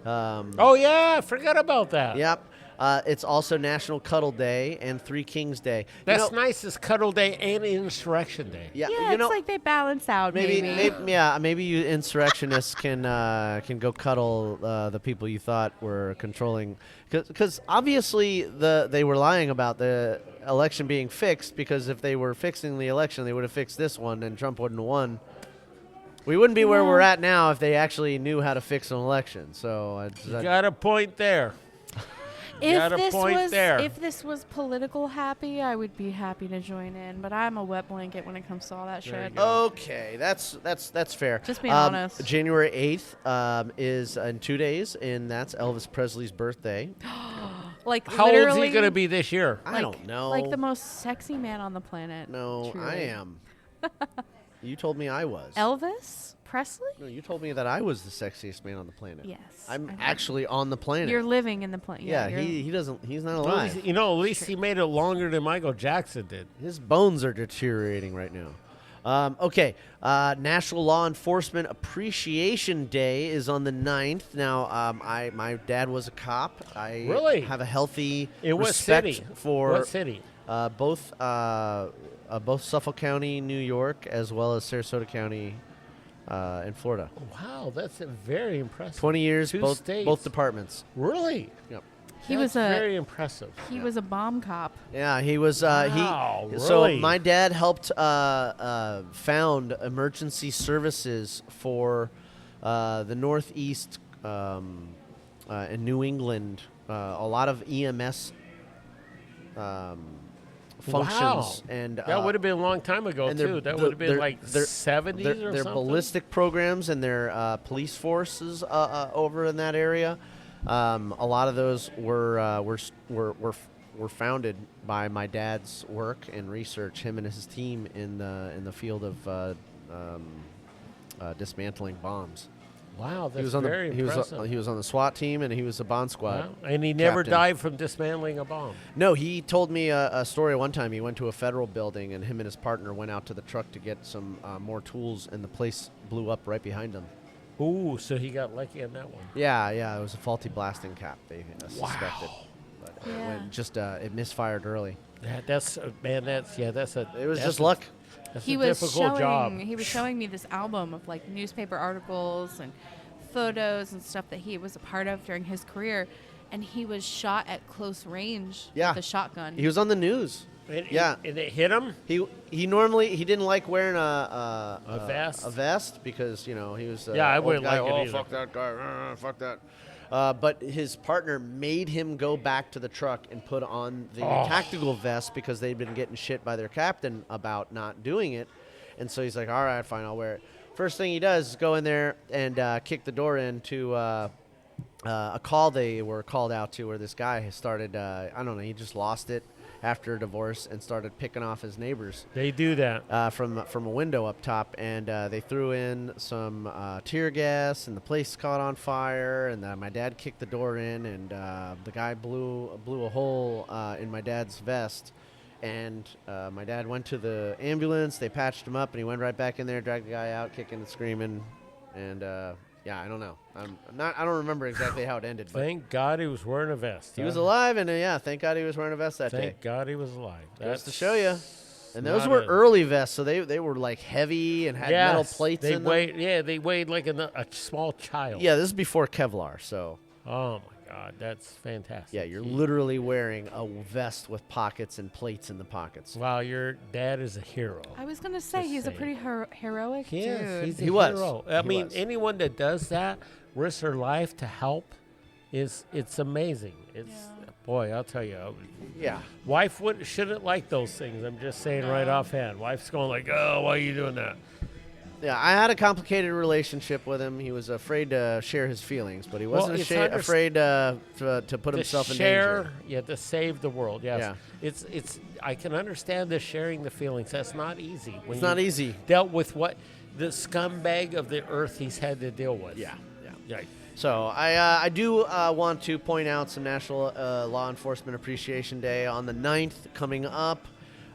oh, yeah, I forgot about that. Yep. It's also National Cuddle Day and Three Kings Day. That's nice. It's Cuddle Day and Insurrection Day. Yeah, Yeah, it's like they balance out. Maybe you insurrectionists can go cuddle the people you thought were controlling, because obviously they were lying about the election being fixed, because if they were fixing the election, they would have fixed this one, and Trump wouldn't have won. We wouldn't be where we're at now if they actually knew how to fix an election. So you got a point there. If this was political happy, I would be happy to join in. But I'm a wet blanket when it comes to all that shit. Okay, that's fair. Just being honest. January 8th is in 2 days, and that's Elvis Presley's birthday. Like, how old is he going to be this year? I don't know. Like the most sexy man on the planet. No, truly. I am. You told me I was. Elvis Presley? No, you told me that I was the sexiest man on the planet. Yes. I'm actually on the planet. You're living in the planet. Yeah, he's not alive. At least he made it longer than Michael Jackson did. His bones are deteriorating right now. Okay, National Law Enforcement Appreciation Day is on the 9th. Now, my dad was a cop. I really have a healthy in what respect city? for what city? Both Suffolk County, New York, as well as Sarasota County in Florida. Wow, that's very impressive. 20 years, Two both states. both departments. Really? Yep. He was very impressive. He was a bomb cop. Yeah, he was. Wow, really? So my dad helped found emergency services for the Northeast in New England. A lot of EMS functions, wow. And that would have been a long time ago too. That would have been like 70s or their something. ballistic programs and their police forces over in that area. A lot of those were founded by my dad's work and research. Him and his team in the field of dismantling bombs. Wow, that's very impressive. He was on the SWAT team, and he was a bomb squad. Wow. And he never died from dismantling a bomb. No, he told me a story one time. He went to a federal building, and him and his partner went out to the truck to get some more tools, and the place blew up right behind him. Ooh, so he got lucky on that one. Yeah, it was a faulty blasting cap, they suspected. Wow. But it misfired early. It was just luck. That's a difficult job. He was showing me this album of like newspaper articles and photos and stuff that he was a part of during his career, and he was shot at close range with a shotgun. He was on the news. And it hit him. He normally didn't like wearing a vest. A vest because he was I wouldn't like it either. Fuck that guy. Fuck that. But his partner made him go back to the truck and put on the tactical vest because they'd been getting shit by their captain about not doing it. And so he's like, all right, fine, I'll wear it. First thing he does is go in there and kick the door into a call they were called out to where this guy has started, I don't know, he just lost it after a divorce and started picking off his neighbors. They do that. From a window up top, and they threw in some tear gas, and the place caught on fire, and my dad kicked the door in, and the guy blew a hole in my dad's vest, and my dad went to the ambulance, they patched him up, and he went right back in there, dragged the guy out, kicking and screaming, and I don't know. I don't remember exactly how it ended. Thank God he was wearing a vest. He was alive, and thank God he was wearing a vest that day. Thank God he was alive. That's to show you. And those were early vests, so they were like heavy and had metal plates in them. Yeah, they weighed like a small child. Yeah, this is before Kevlar, so. Oh my God, that's fantastic. Yeah, you're literally wearing a vest with pockets and plates in the pockets. Wow, your dad is a hero. I was gonna say he's a pretty heroic dude. He's a hero. I mean, anyone that does that, risks their life to help, it's amazing. Boy, I'll tell you. Yeah. Wife shouldn't like those things. I'm just saying right offhand. Wife's going like, oh, why are you doing that? Yeah, I had a complicated relationship with him. He was afraid to share his feelings, but he wasn't afraid to put himself in danger. Yeah, to save the world. Yes. Yeah. It's. I can understand the sharing the feelings. That's not easy. It's not easy. Dealt with what the scumbag of the earth he's had to deal with. Yeah. So I do want to point out some National Law Enforcement Appreciation Day on the 9th coming up.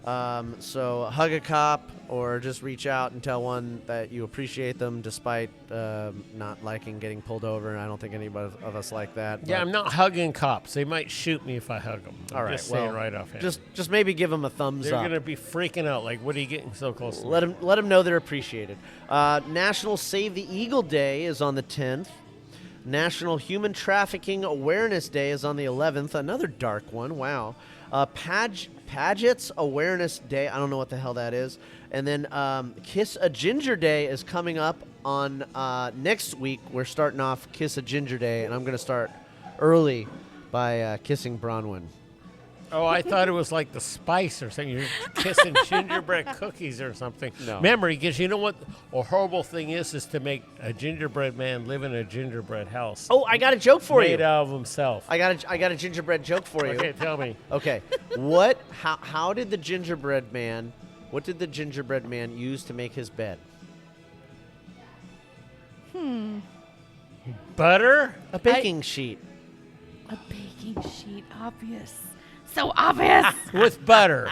So hug a cop or just reach out and tell one that you appreciate them despite not liking getting pulled over. And I don't think anybody of us like that. Yeah, I'm not hugging cops. They might shoot me if I hug them. All right, just saying right off. Just maybe give them a thumbs They're up. going to be freaking out. Like, what are you getting so close to? Let them know they're appreciated. National Save the Eagle Day is on the 10th. National Human Trafficking Awareness Day is on the 11th. Another dark one. Wow. Paget's Awareness Day. I don't know what the hell that is. And then Kiss a Ginger Day is coming up on next week. We're starting off Kiss a Ginger Day, and I'm going to start early by kissing Bronwyn. Oh, I thought it was like the spice or something. You're kissing gingerbread cookies or something. No. Memory, because you know what a horrible thing is to make a gingerbread man live in a gingerbread house. Oh, I got a joke for you. Made out of himself. I got a gingerbread joke for you. Okay, tell me. Okay. How did the gingerbread man, what did the gingerbread man use to make his bed? Butter? A baking sheet. A baking sheet, obvious. So obvious. With butter,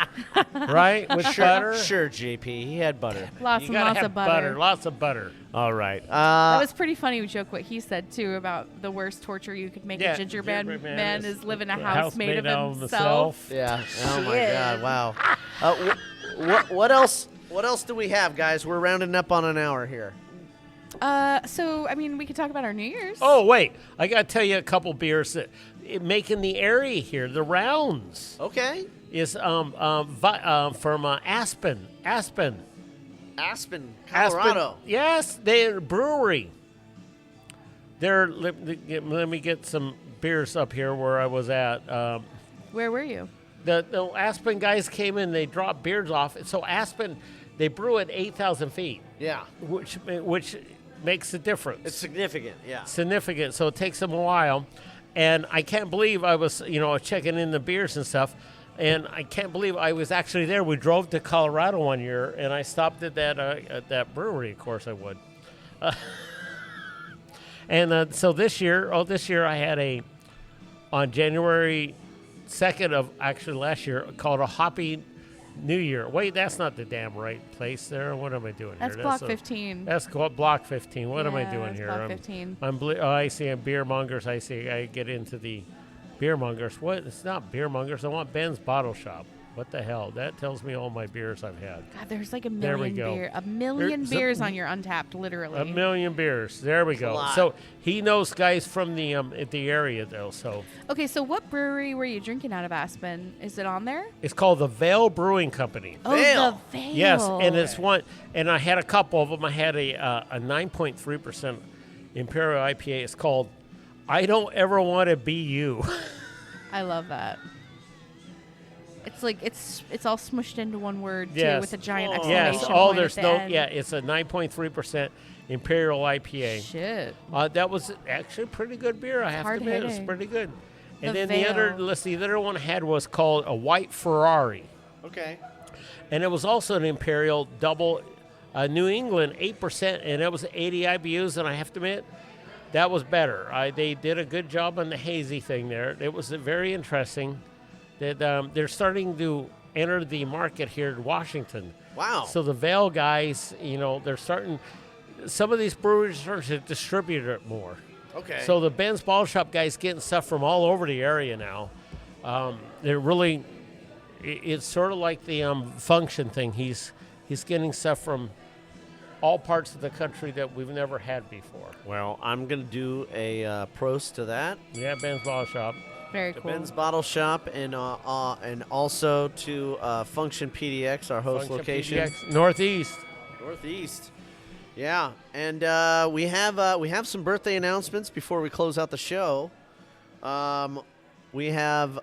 right? With butter? Sure, JP. He had butter. Lots You and gotta lots have of butter. Lots of butter. All right. That was pretty funny joke what he said, too, about the worst torture you could make Yeah, a gingerbread man is live in a a house made of himself. Yeah. Oh, my God. Wow. What else? What else do we have, guys? We're rounding up on an hour here. So, I mean, we could talk about our New Year's. Oh, wait. I got to tell you a couple beers that making the area here. The Rounds. Okay. Is from Aspen. Colorado. Yes, they're a brewery. Let me get some beers up here where I was at. Where were you? The Aspen guys came in. They dropped beers off. So Aspen, they brew at 8,000 feet. Yeah. Which makes a difference. It's significant. Yeah. Significant. So it takes them a while. And I can't believe I was, checking in the beers and stuff. And I can't believe I was actually there. We drove to Colorado one year, and I stopped at that brewery. Of course, I would. So this year I had on January 2nd of actually last year, called a Hoppy New Year. Wait, that's not the damn right place there. What am I doing That's here? Block 15. That's called Block 15. What am I Yeah, doing that's here? Block 15. I see beer mongers. I see I get into the beer mongers. What? It's not beer mongers. I want Ben's Bottle Shop. What the hell? That tells me all my beers I've had. God, there's like There we go. a million There's beers on your Untapped, literally. A million beers. There we go. lot. So he knows guys from the area though. So Okay, so what brewery were you drinking out of Aspen? Is it on there? it's called the Vale Brewing Company. Oh, the Vale. Yes, and it's one. And I had a couple of them. I had a 9.3% Imperial IPA. It's called "I Don't Ever Want to Be You." I love that. It's like it's all smushed into one word too, Yes. with a giant exclamation Yes. point There's at the no. end. Yeah, it's a 9.3% Imperial IPA. Shit. That was actually pretty good beer. I have to admit, it was hard-hitting. pretty good. And The then the other one I had was called a White Ferrari. Okay. And it was also an Imperial double New England, 8%, and it was 80 IBUs, and I have to admit, that was better. They did a good job on the hazy thing there. It was very interesting that they're starting to enter the market here in Washington. Wow. So the Vale guys, they're starting, some of these breweries are starting to distribute it more. Okay. So the Ben's Bottle Shop guys getting stuff from all over the area now. They're really, it's sort of like the function thing. He's getting stuff from all parts of the country that we've never had before. Well, I'm going to do a prost to that. Yeah, Ben's Bottle Shop. Very To cool. Ben's Bottle Shop and also to Function PDX, our host Function location. PDX, Northeast. Northeast. Yeah, and we have some birthday announcements before we close out the show. We have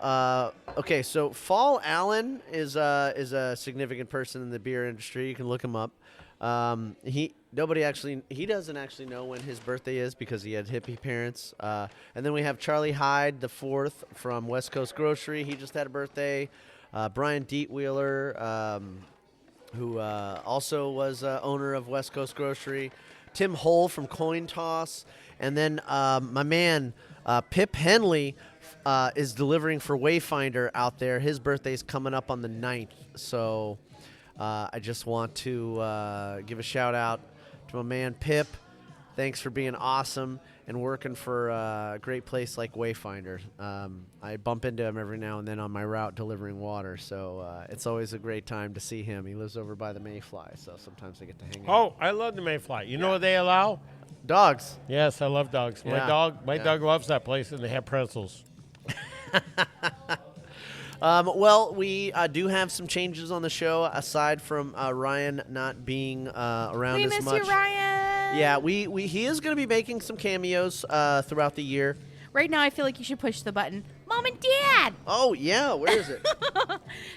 okay, so Fall Allen is a significant person in the beer industry. You can look him up. He doesn't actually know when his birthday is because he had hippie parents. And then we have Charlie Hyde the fourth from West Coast Grocery. He just had a birthday. Brian Dietwheeler, who also was owner of West Coast Grocery. Tim Hull from Coin Toss. And then my man Pip Henley is delivering for Wayfinder out there. His birthday's coming up on the 9th, so I just want to give a shout out to my man Pip. Thanks for being awesome and working for a great place like Wayfinder. I bump into him every now and then on my route delivering water, so it's always a great time to see him. He lives over by the Mayfly, so sometimes I get to hang out. Oh, I love the Mayfly. You know what they allow? Dogs. Yes, I love dogs. Yeah. My dog loves that place, and they have pretzels. Well, we do have some changes on the show aside from Ryan not being around We as miss much. you, Ryan. Yeah, he is going to be making some cameos throughout the year. Right now, I feel like you should push the button. Mom and Dad. Oh yeah, where is it?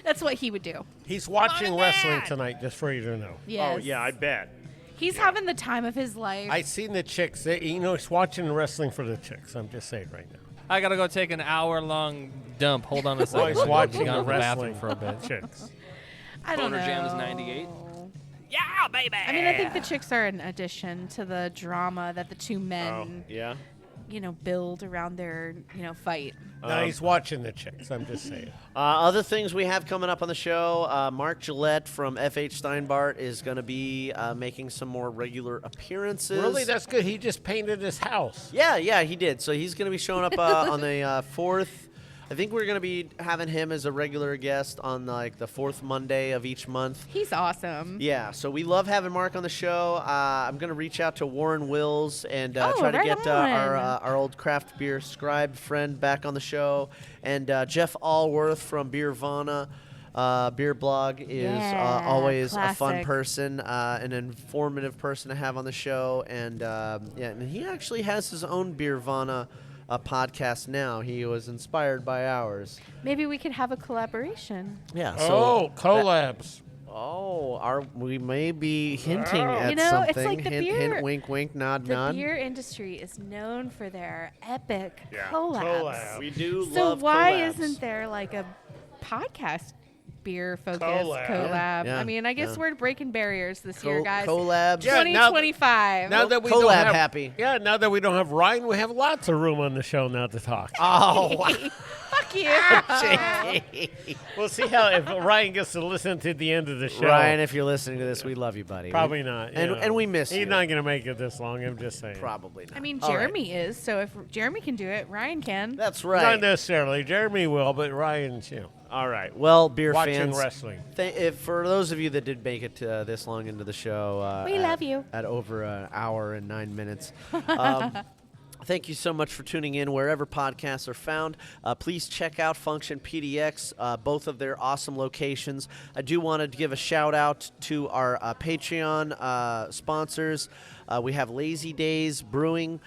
That's what he would do. He's watching wrestling tonight, just for you to know. Yes. Oh, yeah, I bet. He's having the time of his life. I seen the chicks. He's watching wrestling for the chicks. I'm just saying right now. I gotta go take an hour-long dump. Hold on a second. Well, he's watching Gone the to the bathroom wrestling for a bit. Chicks. I don't know. Boner Jam is 98. Yeah, baby. I mean, I think the chicks are an addition to the drama that the two men, Yeah. build around their, fight. No, he's watching the chicks. I'm just saying. Other things we have coming up on the show, Mark Gillette from FH Steinbart is going to be making some more regular appearances. Really, that's good. He just painted his house. Yeah, he did. So he's going to be showing up on the 4th. I think we're going to be having him as a regular guest on the 4th Monday of each month. He's awesome. Yeah, so we love having Mark on the show. I'm going to reach out to Warren Wills and try to right get on. our old craft beer scribe friend back on the show. And Jeff Allworth from Beervana Beer Blog is always a fun classic. person, an informative person to have on the show. And and he actually has his own Beervana podcast now. He was inspired by ours. Maybe we could have a collaboration. Yeah. So collabs. We may be hinting at It's something. like the hint, beer. hint, wink, wink, nod, The nod. beer industry is known for their epic Yeah, collabs. collab. We do So love why collabs. isn't there like a podcast beer-focused Collab. collab? Yeah, I mean, I guess yeah. we're breaking barriers this year, guys. Collabs. Yeah, now- 2025. Now that we Collab don't have, happy. Yeah, now that we don't have Ryan, we have lots of room on the show now to talk. Oh, Fuck you. We'll see how if Ryan gets to listen to the end of the show. Ryan, if you're listening to this, we love you, buddy. Probably not. And we miss He's you. not going to make it this long. I'm just saying. Probably not. I mean, All right. Jeremy is, so if Jeremy can do it, Ryan can. That's Not right. necessarily. Jeremy will, but Ryan's, All right. Well, beer watching fans, wrestling. for those of you that did make it this long into the show, We love you. At over an hour and 9 minutes. Thank you so much for tuning in wherever podcasts are found. Please check out Function PDX, both of their awesome locations. I do want to give a shout out to our Patreon sponsors. We have Lazy Days Brewing,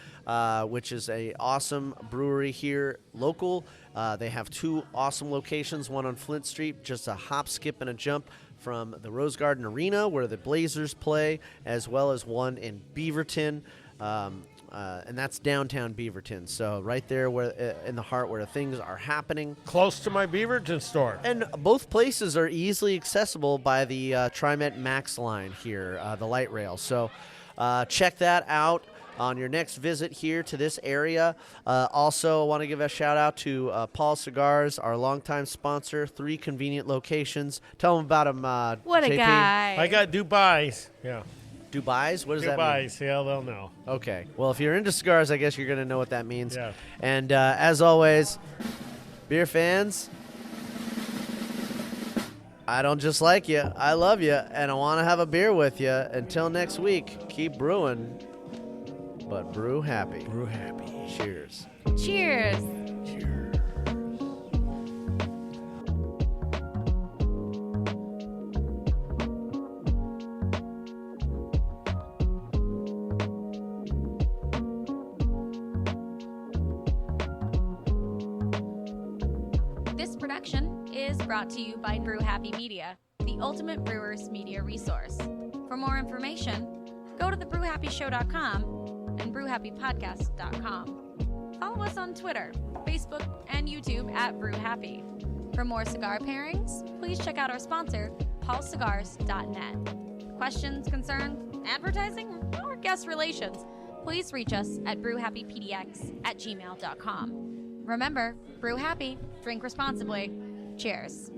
which is a awesome brewery here local. They have 2 awesome locations, one on Flint Street, just a hop, skip, and a jump from the Rose Garden Arena where the Blazers play, as well as one in Beaverton. And that's downtown Beaverton. So right there where in the heart where things are happening. Close to my Beaverton store. And both places are easily accessible by the TriMet Max line here, the light rail. So check that out on your next visit here to this area. Also, I want to give a shout out to Paul Cigars, our longtime sponsor, 3 convenient locations. Tell them about them, What a JP. guy. I got Dubai's. Yeah. Dubai's? What does that mean? Dubai's. Yeah, they'll know. Okay. Well, if you're into cigars, I guess you're going to know what that means. Yeah. And as always, beer fans, I don't just like you. I love you, and I want to have a beer with you. Until next week, keep brewing, but brew happy. Brew happy. Cheers. Cheers. This production is brought to you by Brew Happy Media, the ultimate brewers media resource. For more information, go to thebrewhappyshow.com and brewhappypodcast.com. Follow us on Twitter, Facebook, and YouTube at Brew Happy. For more cigar pairings, please check out our sponsor, paulcigars.net. Questions, concerns, advertising, or guest relations, please reach us at brewhappypdx@gmail.com. Remember, brew happy, drink responsibly. Cheers.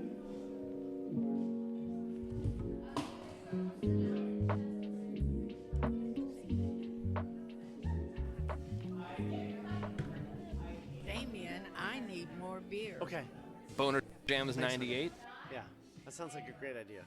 Damien, I need more beer. Okay. Boner Jam is 98. Yeah, that sounds like a great idea.